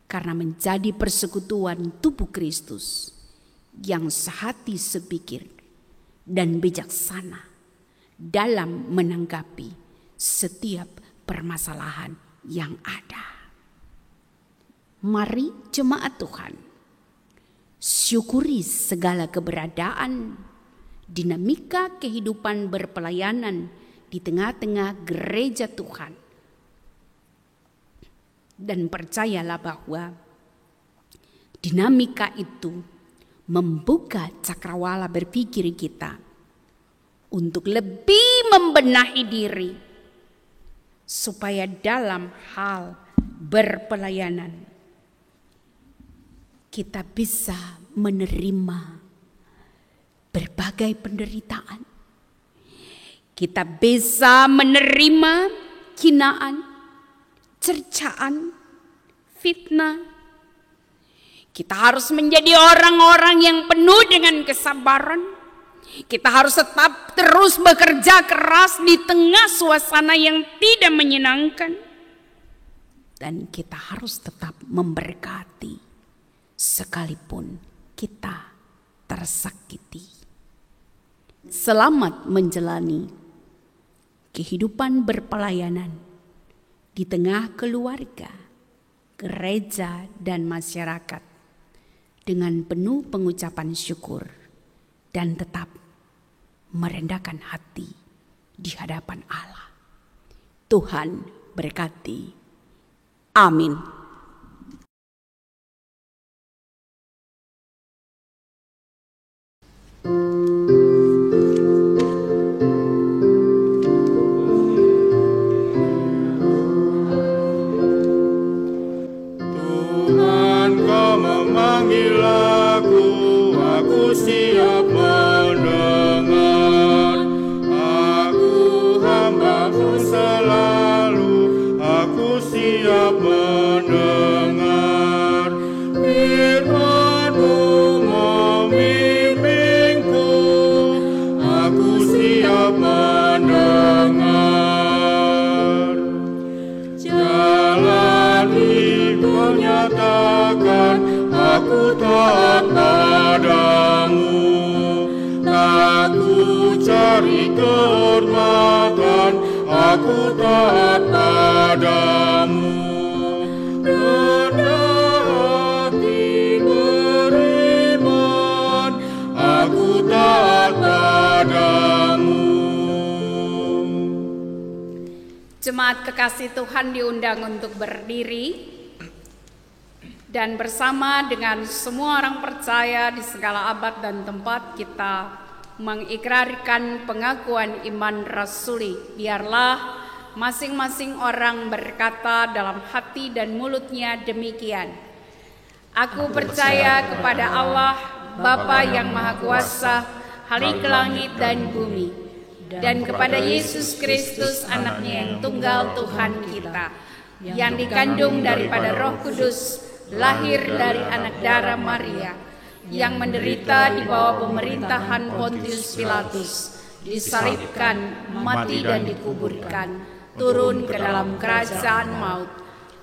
Karena menjadi persekutuan tubuh Kristus yang sehati sepikir dan bijaksana dalam menanggapi setiap permasalahan yang ada. Mari jemaat Tuhan, syukuri segala keberadaan, dinamika kehidupan berpelayanan di tengah-tengah gereja Tuhan. Dan percayalah bahwa dinamika itu membuka cakrawala berpikir kita untuk lebih membenahi diri supaya dalam hal berpelayanan kita bisa menerima berbagai penderitaan. Kita bisa menerima hinaan, cercaan, fitnah. Kita harus menjadi orang-orang yang penuh dengan kesabaran. Kita harus tetap terus bekerja keras di tengah suasana yang tidak menyenangkan. Dan kita harus tetap memberkati sekalipun kita tersakiti. Selamat menjalani kehidupan berpelayanan di tengah keluarga, gereja, dan masyarakat dengan penuh pengucapan syukur dan tetap merendahkan hati di hadapan Allah. Tuhan berkati. Amin. Siap mendengar, aku hamba-Mu selalu, aku siap mendengar. Firman-Mu membimbingku, aku siap mendengar. Jalan hidup nyatakan, aku taat padamu. Aku cari kehormatan, aku taat padamu. Rendah hati beriman, aku taat padamu. Jemaat kekasih Tuhan diundang untuk berdiri. Dan bersama dengan semua orang percaya di segala abad dan tempat kita mengikrarkan pengakuan iman rasuli. Biarlah masing-masing orang berkata dalam hati dan mulutnya demikian. Aku percaya kepada Allah, Bapa yang Maha Kuasa, Khalik langit dan bumi, dan kepada Yesus Kristus anaknya yang tunggal Tuhan kita, yang dikandung daripada Roh Kudus, lahir dari anak darah Maria, yang menderita di bawah pemerintahan Pontius Pilatus, disalibkan, mati dan dikuburkan, turun ke dalam kerajaan maut.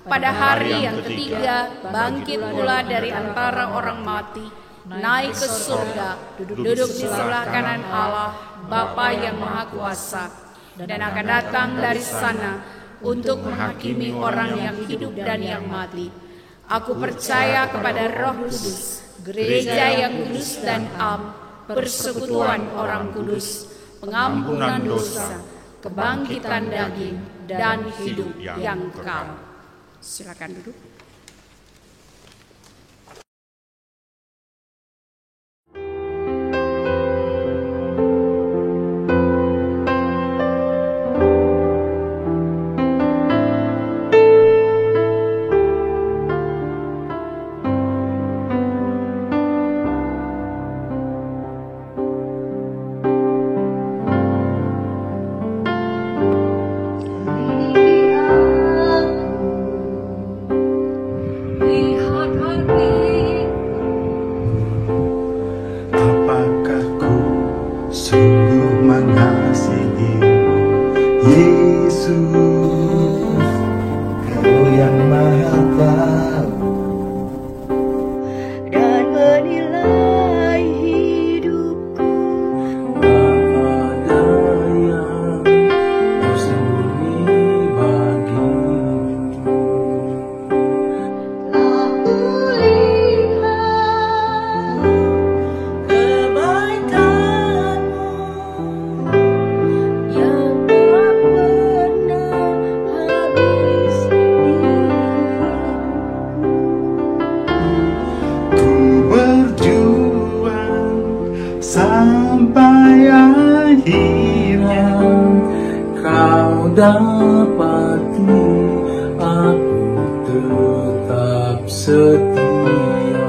Pada hari yang ketiga, bangkit pula dari antara orang mati, naik ke surga, duduk di sebelah kanan Allah, Bapa yang Maha Kuasa, dan akan datang dari sana untuk menghakimi orang yang hidup dan yang mati. Aku percaya kepada Roh Kudus, gereja yang kudus dan am, persekutuan orang kudus, pengampunan dosa, kebangkitan daging, dan hidup yang kekal. Silakan duduk. Sampai akhirnya kau dapati aku tetap setia.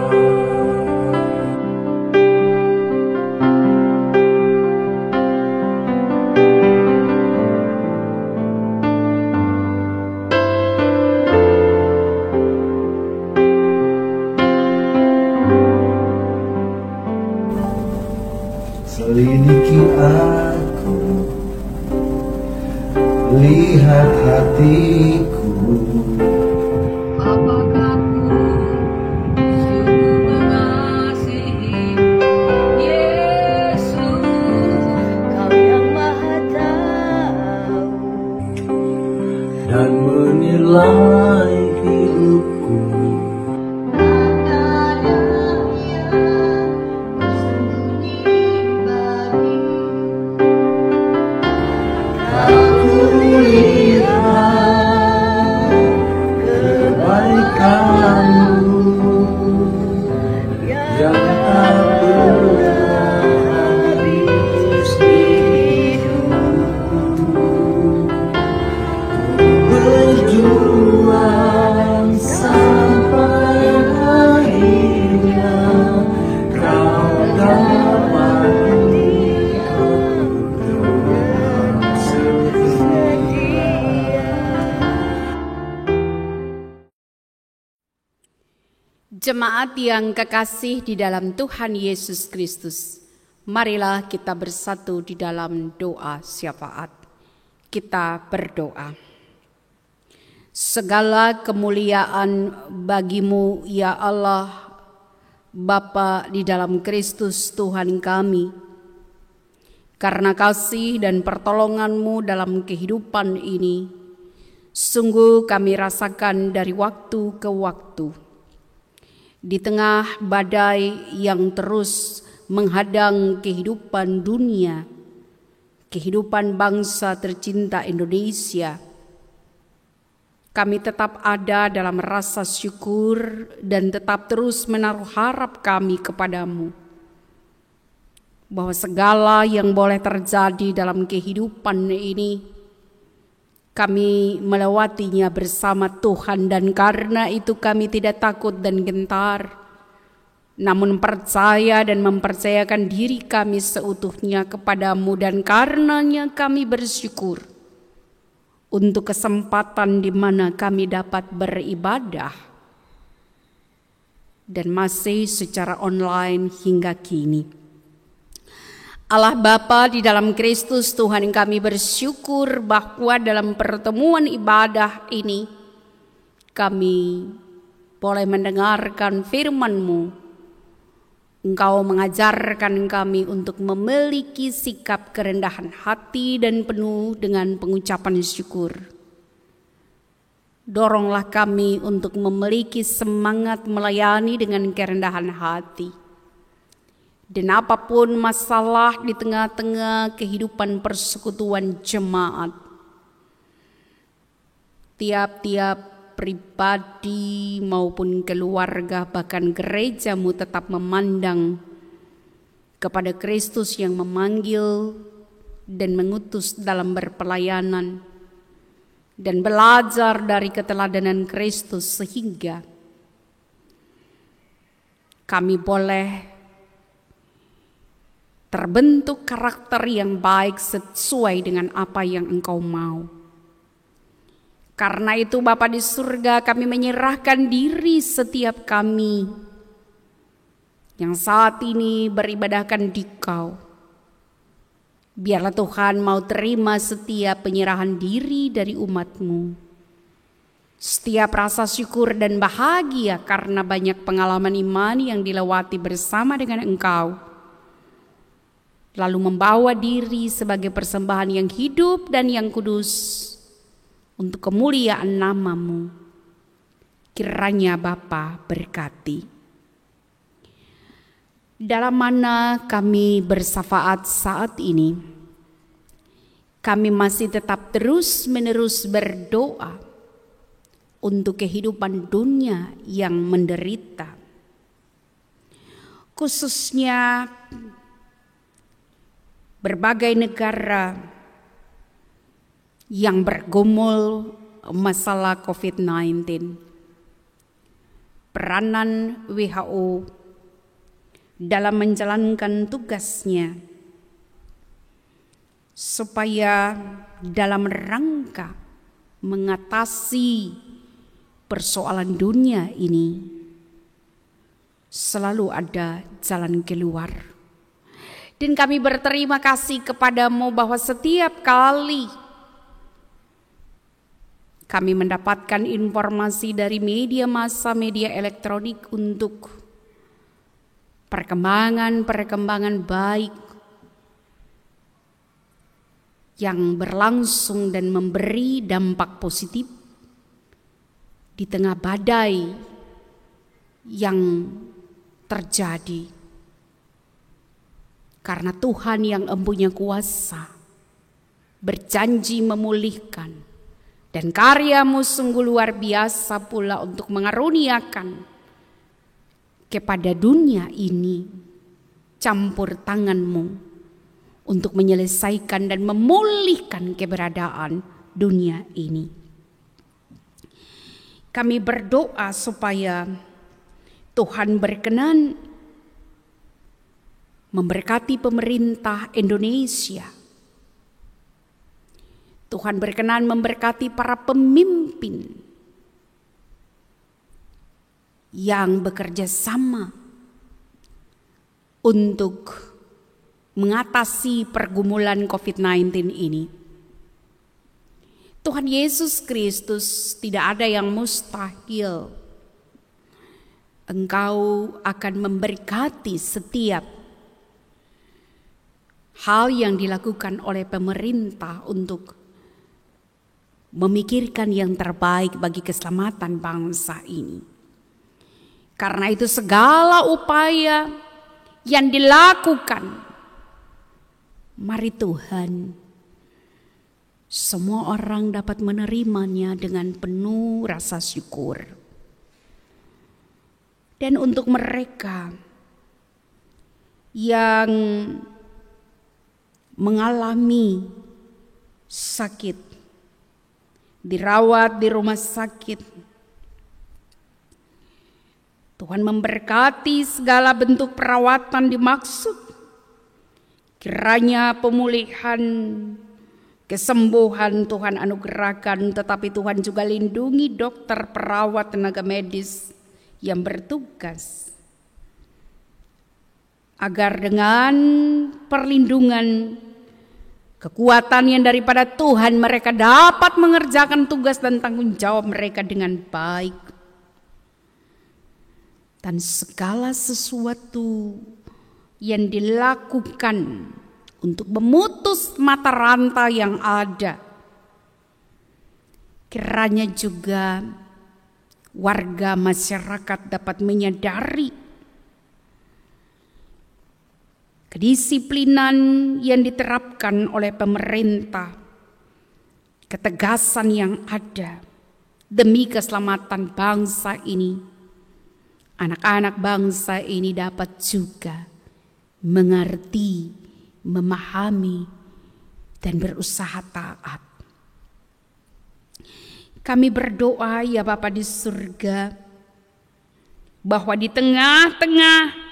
Selidiki aku, lihat hatiku. Apakah ku sungguh mengasihi Yesus, Kau yang Maha Tahu, Dan menilai hidupku. Jemaat yang kekasih di dalam Tuhan Yesus Kristus, marilah kita bersatu di dalam doa syafaat. Kita berdoa. Segala kemuliaan bagimu ya Allah, Bapa di dalam Kristus Tuhan kami. Karena kasih dan pertolongan-Mu dalam kehidupan ini, sungguh kami rasakan dari waktu ke waktu. Di tengah badai yang terus menghadang kehidupan dunia, kehidupan bangsa tercinta Indonesia, kami tetap ada dalam rasa syukur dan tetap terus menaruh harap kami kepadamu, bahwa segala yang boleh terjadi dalam kehidupan ini, kami melewatinya bersama Tuhan, dan karena itu kami tidak takut dan gentar, namun percaya dan mempercayakan diri kami seutuhnya kepadamu, dan karenanya kami bersyukur untuk kesempatan di mana kami dapat beribadah dan masih secara online hingga kini. Allah Bapa di dalam Kristus Tuhan, kami bersyukur bahwa dalam pertemuan ibadah ini kami boleh mendengarkan firman-Mu. Engkau mengajarkan kami untuk memiliki sikap kerendahan hati dan penuh dengan pengucapan syukur. Doronglah kami untuk memiliki semangat melayani dengan kerendahan hati. Dan apapun masalah di tengah-tengah kehidupan persekutuan jemaat, tiap-tiap pribadi maupun keluarga bahkan gereja-Mu tetap memandang kepada Kristus yang memanggil dan mengutus dalam berpelayanan dan belajar dari keteladanan Kristus sehingga kami boleh terbentuk karakter yang baik sesuai dengan apa yang Engkau mau. Karena itu Bapa di surga, kami menyerahkan diri setiap kami yang saat ini beribadahkan di Kau. Biarlah Tuhan mau terima setiap penyerahan diri dari umat-Mu. Setiap rasa syukur dan bahagia karena banyak pengalaman iman yang dilewati bersama dengan Engkau. Lalu membawa diri sebagai persembahan yang hidup dan yang kudus untuk kemuliaan nama-Mu. Kiranya Bapa berkati. Dalam mana kami bersafaat saat ini, kami masih tetap terus-menerus berdoa untuk kehidupan dunia yang menderita. Khususnya berbagai negara yang bergumul masalah COVID-19. Peranan WHO dalam menjalankan tugasnya supaya dalam rangka mengatasi persoalan dunia ini selalu ada jalan keluar. Dan kami berterima kasih kepada-Mu bahwa setiap kali kami mendapatkan informasi dari media massa, media elektronik untuk perkembangan baik yang berlangsung dan memberi dampak positif di tengah badai yang terjadi. Karena Tuhan yang empunya kuasa berjanji memulihkan. Dan karya-Mu sungguh luar biasa pula untuk mengaruniakan kepada dunia ini campur tangan-Mu untuk menyelesaikan dan memulihkan keberadaan dunia ini. Kami berdoa supaya Tuhan berkenan memberkati pemerintah Indonesia. Tuhan berkenan memberkati para pemimpin yang bekerja sama untuk mengatasi pergumulan COVID-19 ini. Tuhan Yesus Kristus, tidak ada yang mustahil. Engkau akan memberkati setiap hal yang dilakukan oleh pemerintah untuk memikirkan yang terbaik bagi keselamatan bangsa ini. Karena itu segala upaya yang dilakukan, mari Tuhan, semua orang dapat menerimanya dengan penuh rasa syukur. Dan untuk mereka yang mengalami sakit, dirawat di rumah sakit, Tuhan memberkati segala bentuk perawatan dimaksud. Kiranya pemulihan Kesembuhan Tuhan anugerahkan, tetapi Tuhan juga lindungi dokter, perawat, tenaga medis yang bertugas, agar dengan perlindungan kekuatan yang daripada Tuhan mereka dapat mengerjakan tugas dan tanggung jawab mereka dengan baik. Dan segala sesuatu yang dilakukan untuk memutus mata rantai yang ada, kiranya juga warga masyarakat dapat menyadari kedisiplinan yang diterapkan oleh pemerintah, ketegasan yang ada demi keselamatan bangsa ini. Anak-anak bangsa ini dapat juga mengerti, memahami, dan berusaha taat. Kami berdoa ya Bapa di surga, bahwa di tengah-tengah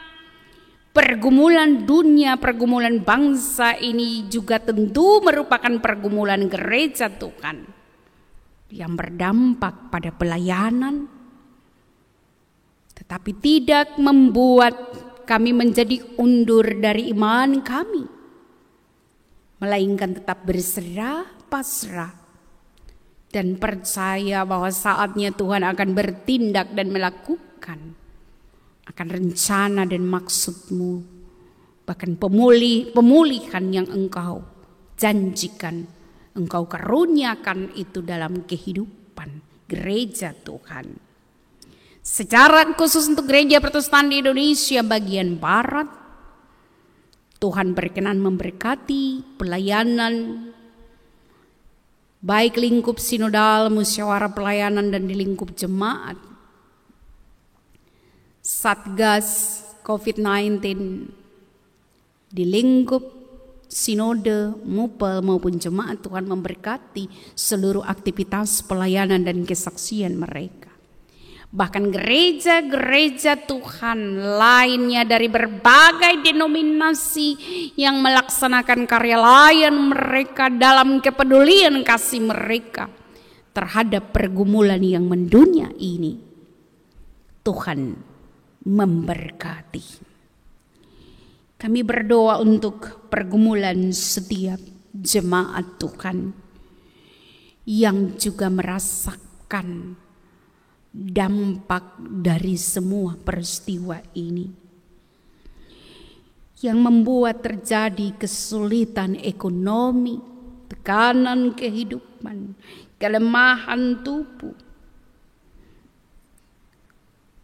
pergumulan dunia, pergumulan bangsa ini juga tentu merupakan pergumulan gereja Tuhan yang berdampak pada pelayanan, tetapi tidak membuat kami menjadi undur dari iman kami, melainkan tetap berserah, pasrah, dan percaya bahwa saatnya Tuhan akan bertindak dan melakukan akan rencana dan maksud-Mu, bahkan pemulihan yang Engkau janjikan, Engkau karuniakan itu dalam kehidupan gereja Tuhan. Secara khusus untuk gereja Protestan di Indonesia bagian Barat, Tuhan berkenan memberkati pelayanan baik lingkup sinodal, musyawarah pelayanan, dan di lingkup jemaat, Satgas COVID-19, di lingkup sinode, mupel maupun jemaat. Tuhan memberkati seluruh aktivitas pelayanan dan kesaksian mereka. Bahkan gereja-gereja Tuhan lainnya dari berbagai denominasi yang melaksanakan karya layan mereka dalam kepedulian kasih mereka terhadap pergumulan yang mendunia ini. Tuhan memberkati. Kami berdoa untuk pergumulan setiap jemaat Tuhan yang juga merasakan dampak dari semua peristiwa ini, yang membuat terjadi kesulitan ekonomi, tekanan kehidupan, kelemahan tubuh.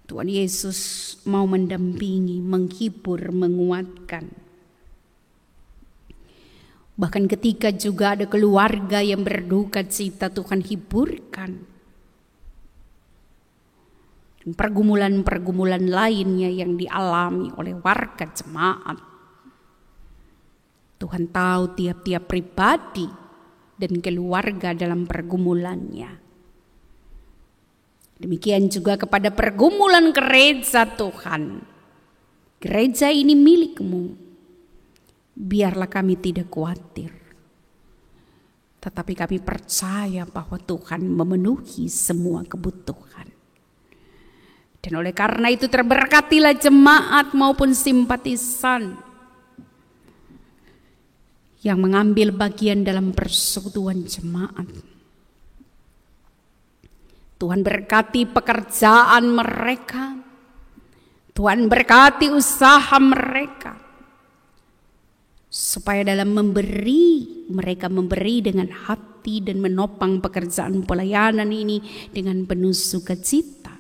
Tuhan Yesus mau mendampingi, menghibur, menguatkan. Bahkan ketika juga ada keluarga yang berduka cita, Tuhan hiburkan. Pergumulan-pergumulan lainnya yang dialami oleh warga jemaat, Tuhan tahu tiap-tiap pribadi dan keluarga dalam pergumulannya. Demikian juga kepada pergumulan gereja Tuhan. Gereja ini milik-Mu. Biarlah kami tidak khawatir, tetapi kami percaya bahwa Tuhan memenuhi semua kebutuhan. Dan oleh karena itu terberkatilah jemaat maupun simpatisan yang mengambil bagian dalam persekutuan jemaat. Tuhan berkati pekerjaan mereka, Tuhan berkati usaha mereka, supaya dalam memberi, mereka memberi dengan hati dan menopang pekerjaan pelayanan ini dengan penuh sukacita.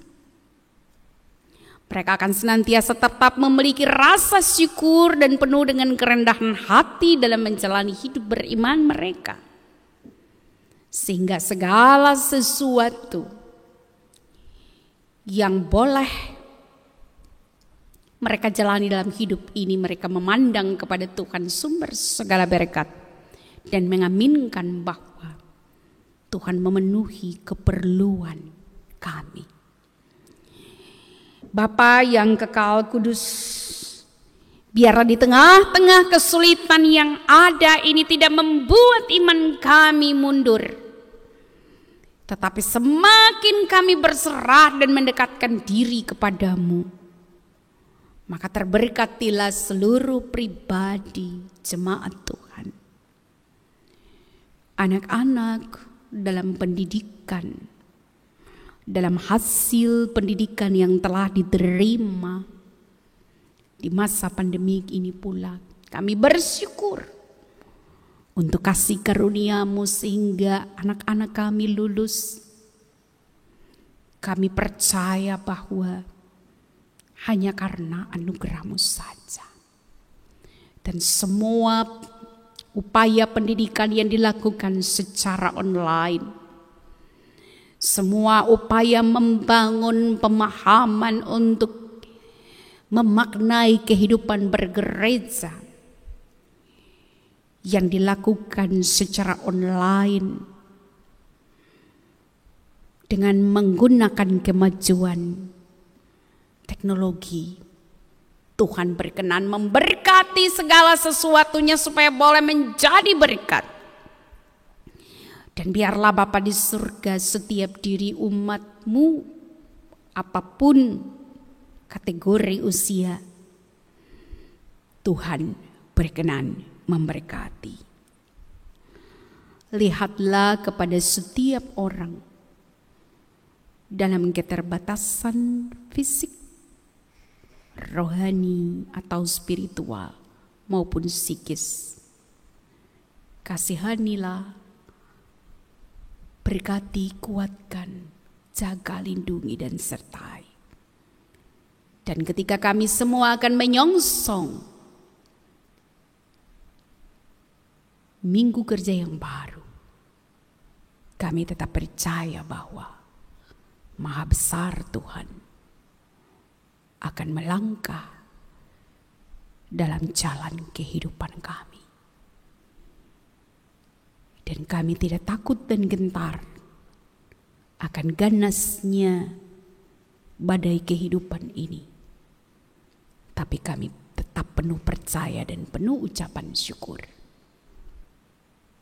Mereka akan senantiasa tetap memiliki rasa syukur dan penuh dengan kerendahan hati dalam menjalani hidup beriman mereka. Sehingga segala sesuatu yang boleh mereka jalani dalam hidup ini, mereka memandang kepada Tuhan sumber segala berkat dan mengaminkan bahwa Tuhan memenuhi keperluan kami. Bapa yang kekal kudus, Biarlah di tengah-tengah kesulitan yang ada ini tidak membuat iman kami mundur. Tetapi semakin kami berserah dan mendekatkan diri kepadamu, maka terberkatilah seluruh pribadi jemaat Tuhan. Anak-anak dalam pendidikan, dalam hasil pendidikan yang telah diterima di masa pandemi ini pula, kami bersyukur untuk kasih karunia-Mu sehingga anak-anak kami lulus. Kami percaya bahwa hanya karena anugerah-Mu saja. Dan semua upaya pendidikan yang dilakukan secara online, semua upaya membangun pemahaman untuk memaknai kehidupan bergereja yang dilakukan secara online dengan menggunakan kemajuan teknologi, Tuhan berkenan memberkati segala sesuatunya supaya boleh menjadi berkat. Dan biarlah Bapa di surga, setiap diri umat-Mu, apapun kategori usia, Tuhan berkenan memberkati. Lihatlah kepada setiap orang dalam keterbatasan fisik, rohani atau spiritual maupun psikis. Kasihanilah, berkati, kuatkan, jaga, lindungi dan sertai. Dan ketika kami semua akan menyongsong minggu kerja yang baru, kami tetap percaya bahwa Maha Besar Tuhan akan melangkah dalam jalan kehidupan kami. Dan kami tidak takut dan gentar akan ganasnya badai kehidupan ini. Tapi kami tetap penuh percaya dan penuh ucapan syukur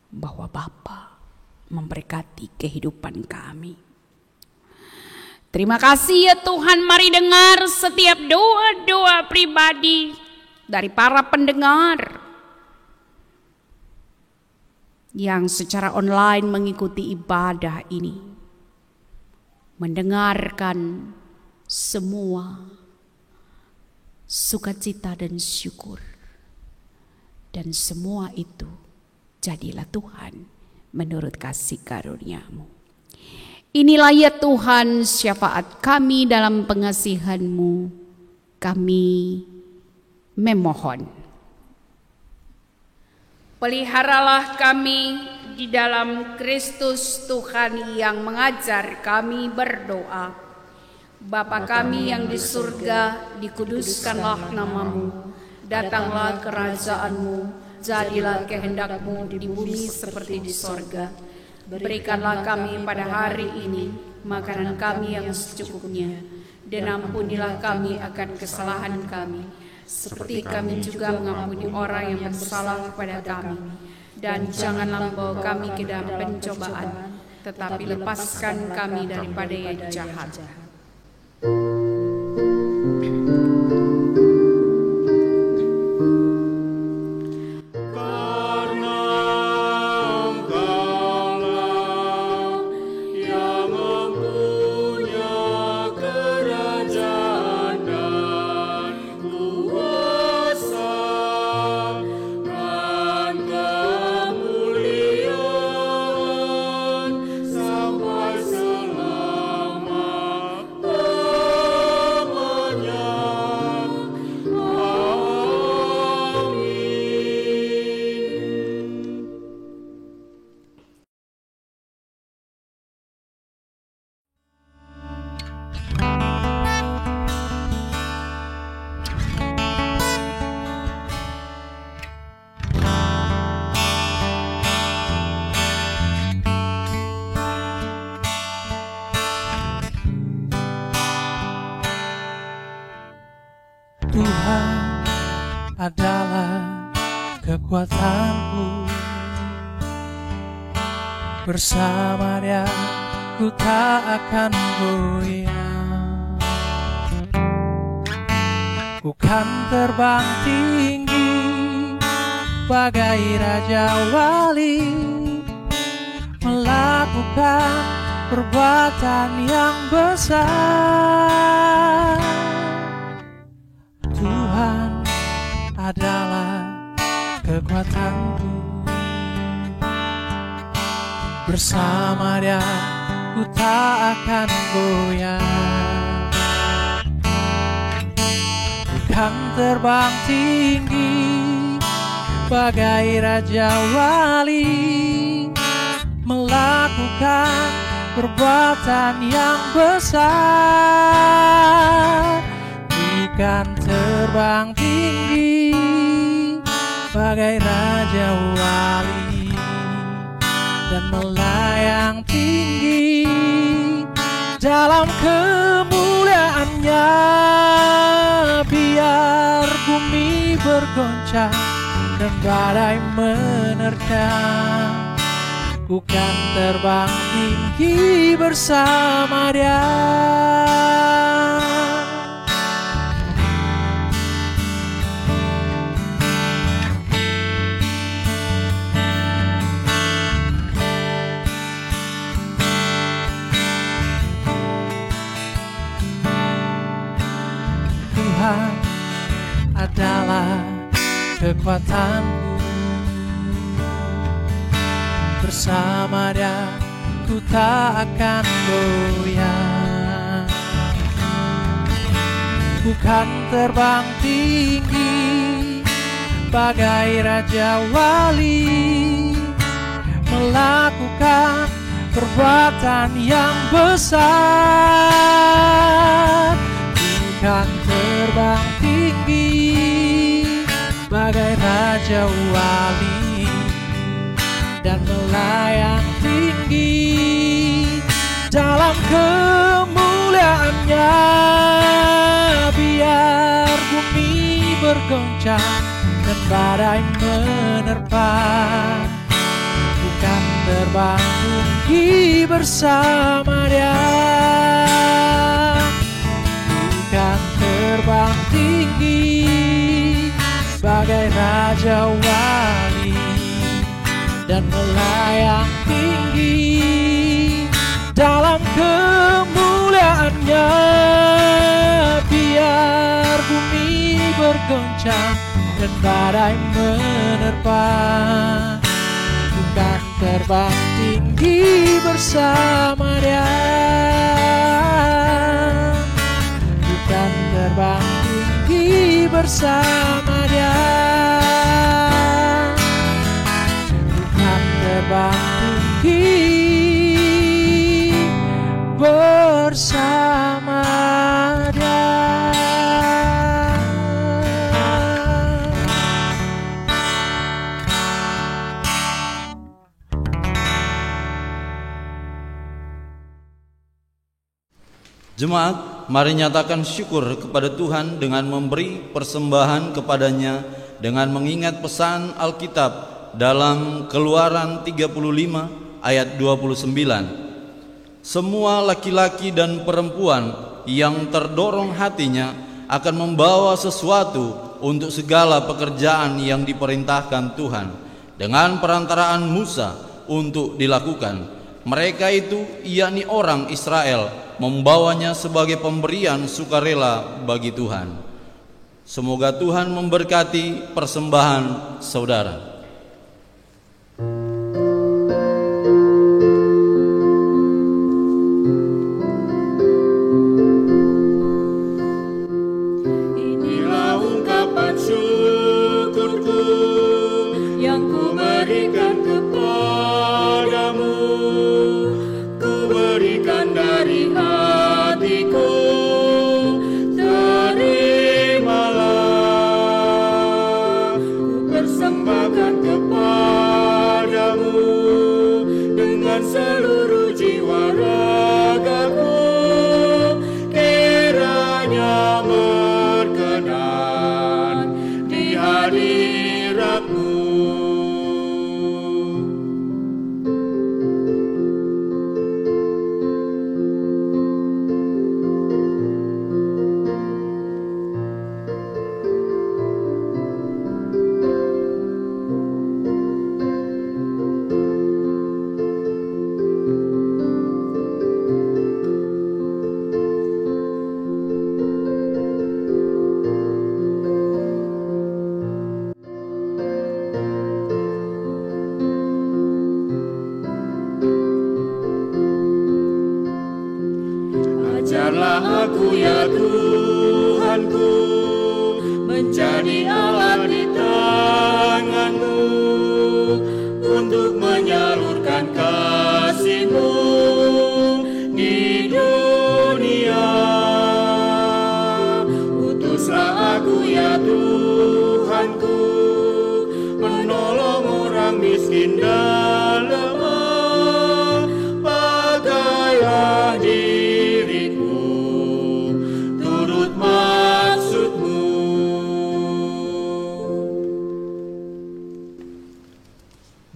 bahwa Bapa memberkati kehidupan kami. Terima kasih ya Tuhan, mari dengar setiap doa-doa pribadi dari para pendengar yang secara online mengikuti ibadah ini, mendengarkan semua sukacita dan syukur, dan semua itu jadilah Tuhan menurut kasih karunia-Mu. Inilah ya Tuhan syafaat kami dalam pengasihan-Mu, kami memohon. Peliharalah kami di dalam Kristus Tuhan yang mengajar kami berdoa. Bapa kami yang di surga, dikuduskanlah nama-Mu, datanglah kerajaan-Mu, jadilah kehendak-Mu di bumi seperti di sorga. Berikanlah kami pada hari ini makanan kami yang secukupnya, dan ampunilah kami akan kesalahan kami, seperti kami juga mengampuni orang yang bersalah kepada kami. Dan janganlah membawa kami ke dalam pencobaan, tetapi lepaskan kami daripada yang jahat. adalah kekuatanku. Bersama Dia ku tak akan goyang. Ku kan terbang tinggi bagai Raja Wali, melakukan perbuatan yang besar. Tuhan adalah kekuatanku. Bersama Dia ku tak akan goyang. Ku kan terbang tinggi bagai Raja Wali, melakukan perbuatan yang besar. Ku kan terbang tinggi bagai Raja Wali dan melayang tinggi dalam kemuliaannya. Biar bumi bergoncang dan badai menerjang, ku kan terbang tinggi bersama Dia. Tuhan adalah kekuatanku. Bersama Dia ku tak akan goyang. Ku kan terbang tinggi bagai Raja Wali, melakukan perbuatan yang besar. Ku kan terbang tinggi bagai Raja Wali dan melayang tinggi dalam kemuliaannya. Biar bumi bergoncang dan badai menerpa, ku kan terbang tinggi bersama Dia. Ku kan terbang tinggi bagai Raja Wali dan melayang tinggi dalam kemuliaannya. Biar bumi bergoncang dan badai menerpa, ku kan terbang tinggi bersama Dia. Ku kan terbang tinggi bersama Dia. Ku kan terbang tinggi bersama Dia. Jemaat, mari nyatakan syukur kepada Tuhan dengan memberi persembahan kepadanya dengan mengingat pesan Alkitab dalam Keluaran 35 ayat 29. Semua laki-laki dan perempuan yang terdorong hatinya akan membawa sesuatu untuk segala pekerjaan yang diperintahkan Tuhan dengan perantaraan Musa untuk dilakukan. Mereka itu yakni orang Israel membawanya sebagai pemberian sukarela bagi Tuhan. Semoga Tuhan memberkati persembahan saudara. Inilah ungkapan syukurku yang ku berikan kepadamu. Ku berikan dari hatiku, terimalah. Ku persembahkan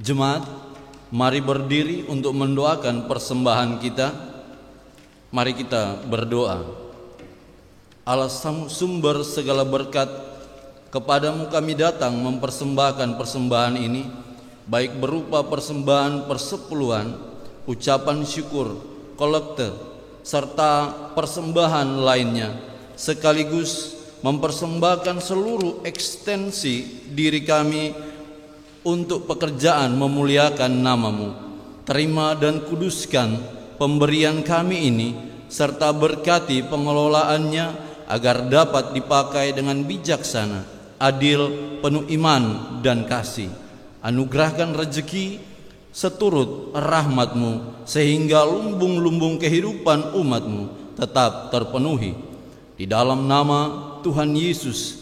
Jemaat, mari berdiri untuk mendoakan persembahan kita. Mari kita berdoa. Allah sumber segala berkat, kepadamu kami datang mempersembahkan persembahan ini, baik berupa persembahan persepuluhan, ucapan syukur, kolekte, serta persembahan lainnya, sekaligus mempersembahkan seluruh ekstensi diri kami untuk pekerjaan memuliakan namamu. Terima dan kuduskan pemberian kami ini, serta berkati pengelolaannya agar dapat dipakai dengan bijaksana, adil, penuh iman dan kasih. Anugerahkan rezeki seturut rahmat-Mu, sehingga lumbung-lumbung kehidupan umat-Mu tetap terpenuhi. Di dalam nama Tuhan Yesus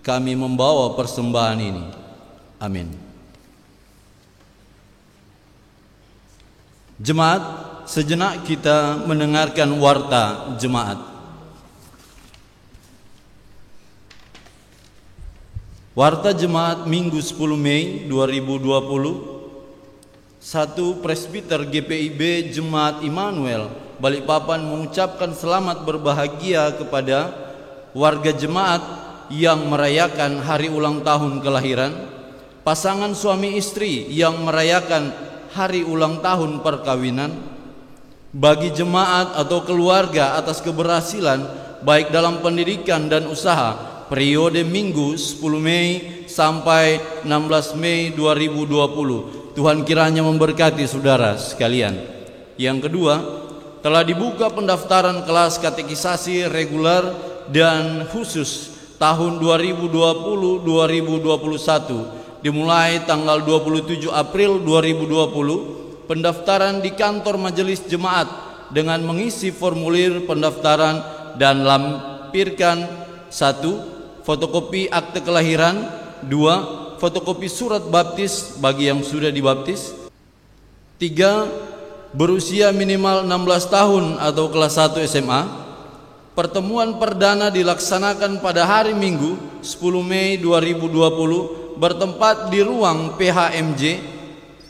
kami membawa persembahan ini. Amin. Jemaat, sejenak kita mendengarkan warta jemaat. Warta jemaat Minggu 10 Mei 2020. 1 Presbiter GPIB Jemaat Immanuel Balikpapan mengucapkan selamat berbahagia kepada warga jemaat yang merayakan hari ulang tahun kelahiran, pasangan suami istri yang merayakan hari ulang tahun perkawinan, bagi jemaat atau keluarga atas keberhasilan baik dalam pendidikan dan usaha periode Minggu 10 Mei sampai 16 Mei 2020. Tuhan kiranya memberkati saudara sekalian. Yang kedua, telah dibuka pendaftaran kelas katekisasi reguler dan khusus tahun 2020-2021 dimulai tanggal 27 April 2020. Pendaftaran di kantor majelis jemaat dengan mengisi formulir pendaftaran dan lampirkan 1. Fotokopi akte kelahiran, 2. Fotokopi surat baptis bagi yang sudah dibaptis, 3. Berusia minimal 16 tahun atau kelas 1 SMA. Pertemuan perdana dilaksanakan pada hari Minggu 10 Mei 2020 bertempat di ruang PHMJ.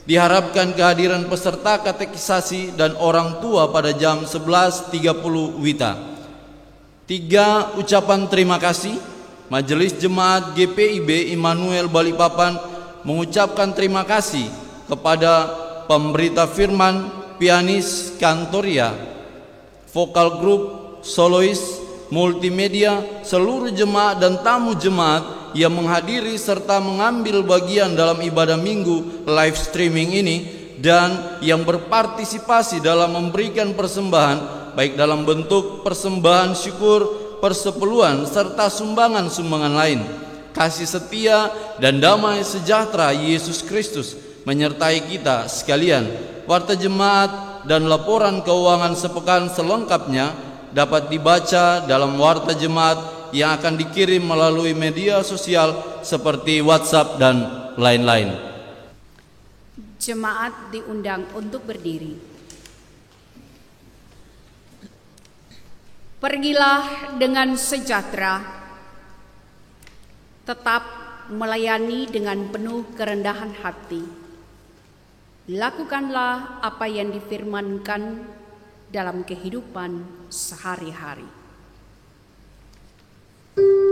Diharapkan kehadiran peserta katekisasi dan orang tua pada jam 11.30 WITA. 3. Ucapan terima kasih. Majelis Jemaat GPIB Immanuel Balikpapan mengucapkan terima kasih kepada pemberita firman, pianis Kantoria, vokal grup, solois, multimedia, seluruh jemaat dan tamu jemaat yang menghadiri serta mengambil bagian dalam ibadah minggu live streaming ini dan yang berpartisipasi dalam memberikan persembahan baik dalam bentuk persembahan syukur, persepuluhan serta sumbangan-sumbangan lain. Kasih setia dan damai sejahtera Yesus Kristus menyertai kita sekalian. Warta jemaat dan laporan keuangan sepekan selengkapnya dapat dibaca dalam warta jemaat yang akan dikirim melalui media sosial seperti WhatsApp dan lain-lain. Jemaat diundang untuk berdiri. Pergilah dengan sejahtera, tetap melayani dengan penuh kerendahan hati. Lakukanlah apa yang difirmankan dalam kehidupan sehari-hari. Setiap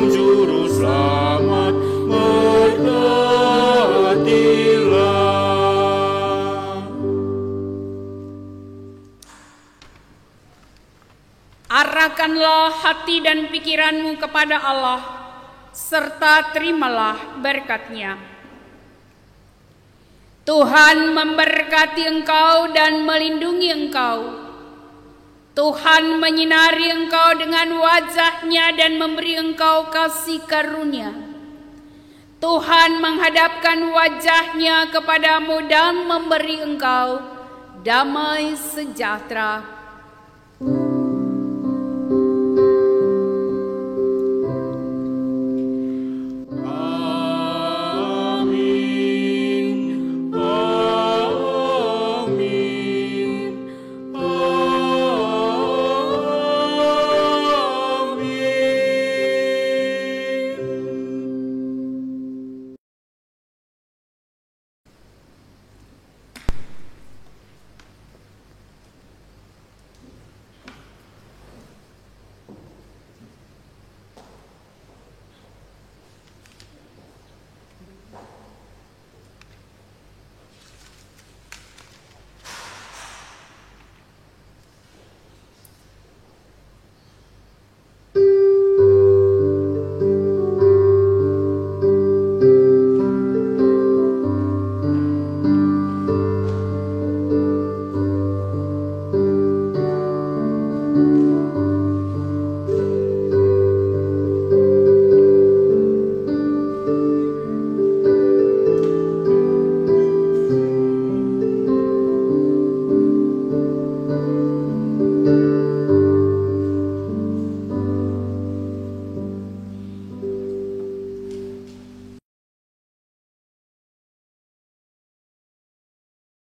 Sang Juru Selamat, berkatilah. Arahkanlah hati dan pikiranmu kepada Allah, serta terimalah berkat-Nya. Tuhan memberkati engkau dan melindungi engkau. Tuhan menyinari engkau dengan wajah-Nya dan memberi engkau kasih karunia. Tuhan menghadapkan wajah-Nya kepadamu dan memberi engkau damai sejahtera.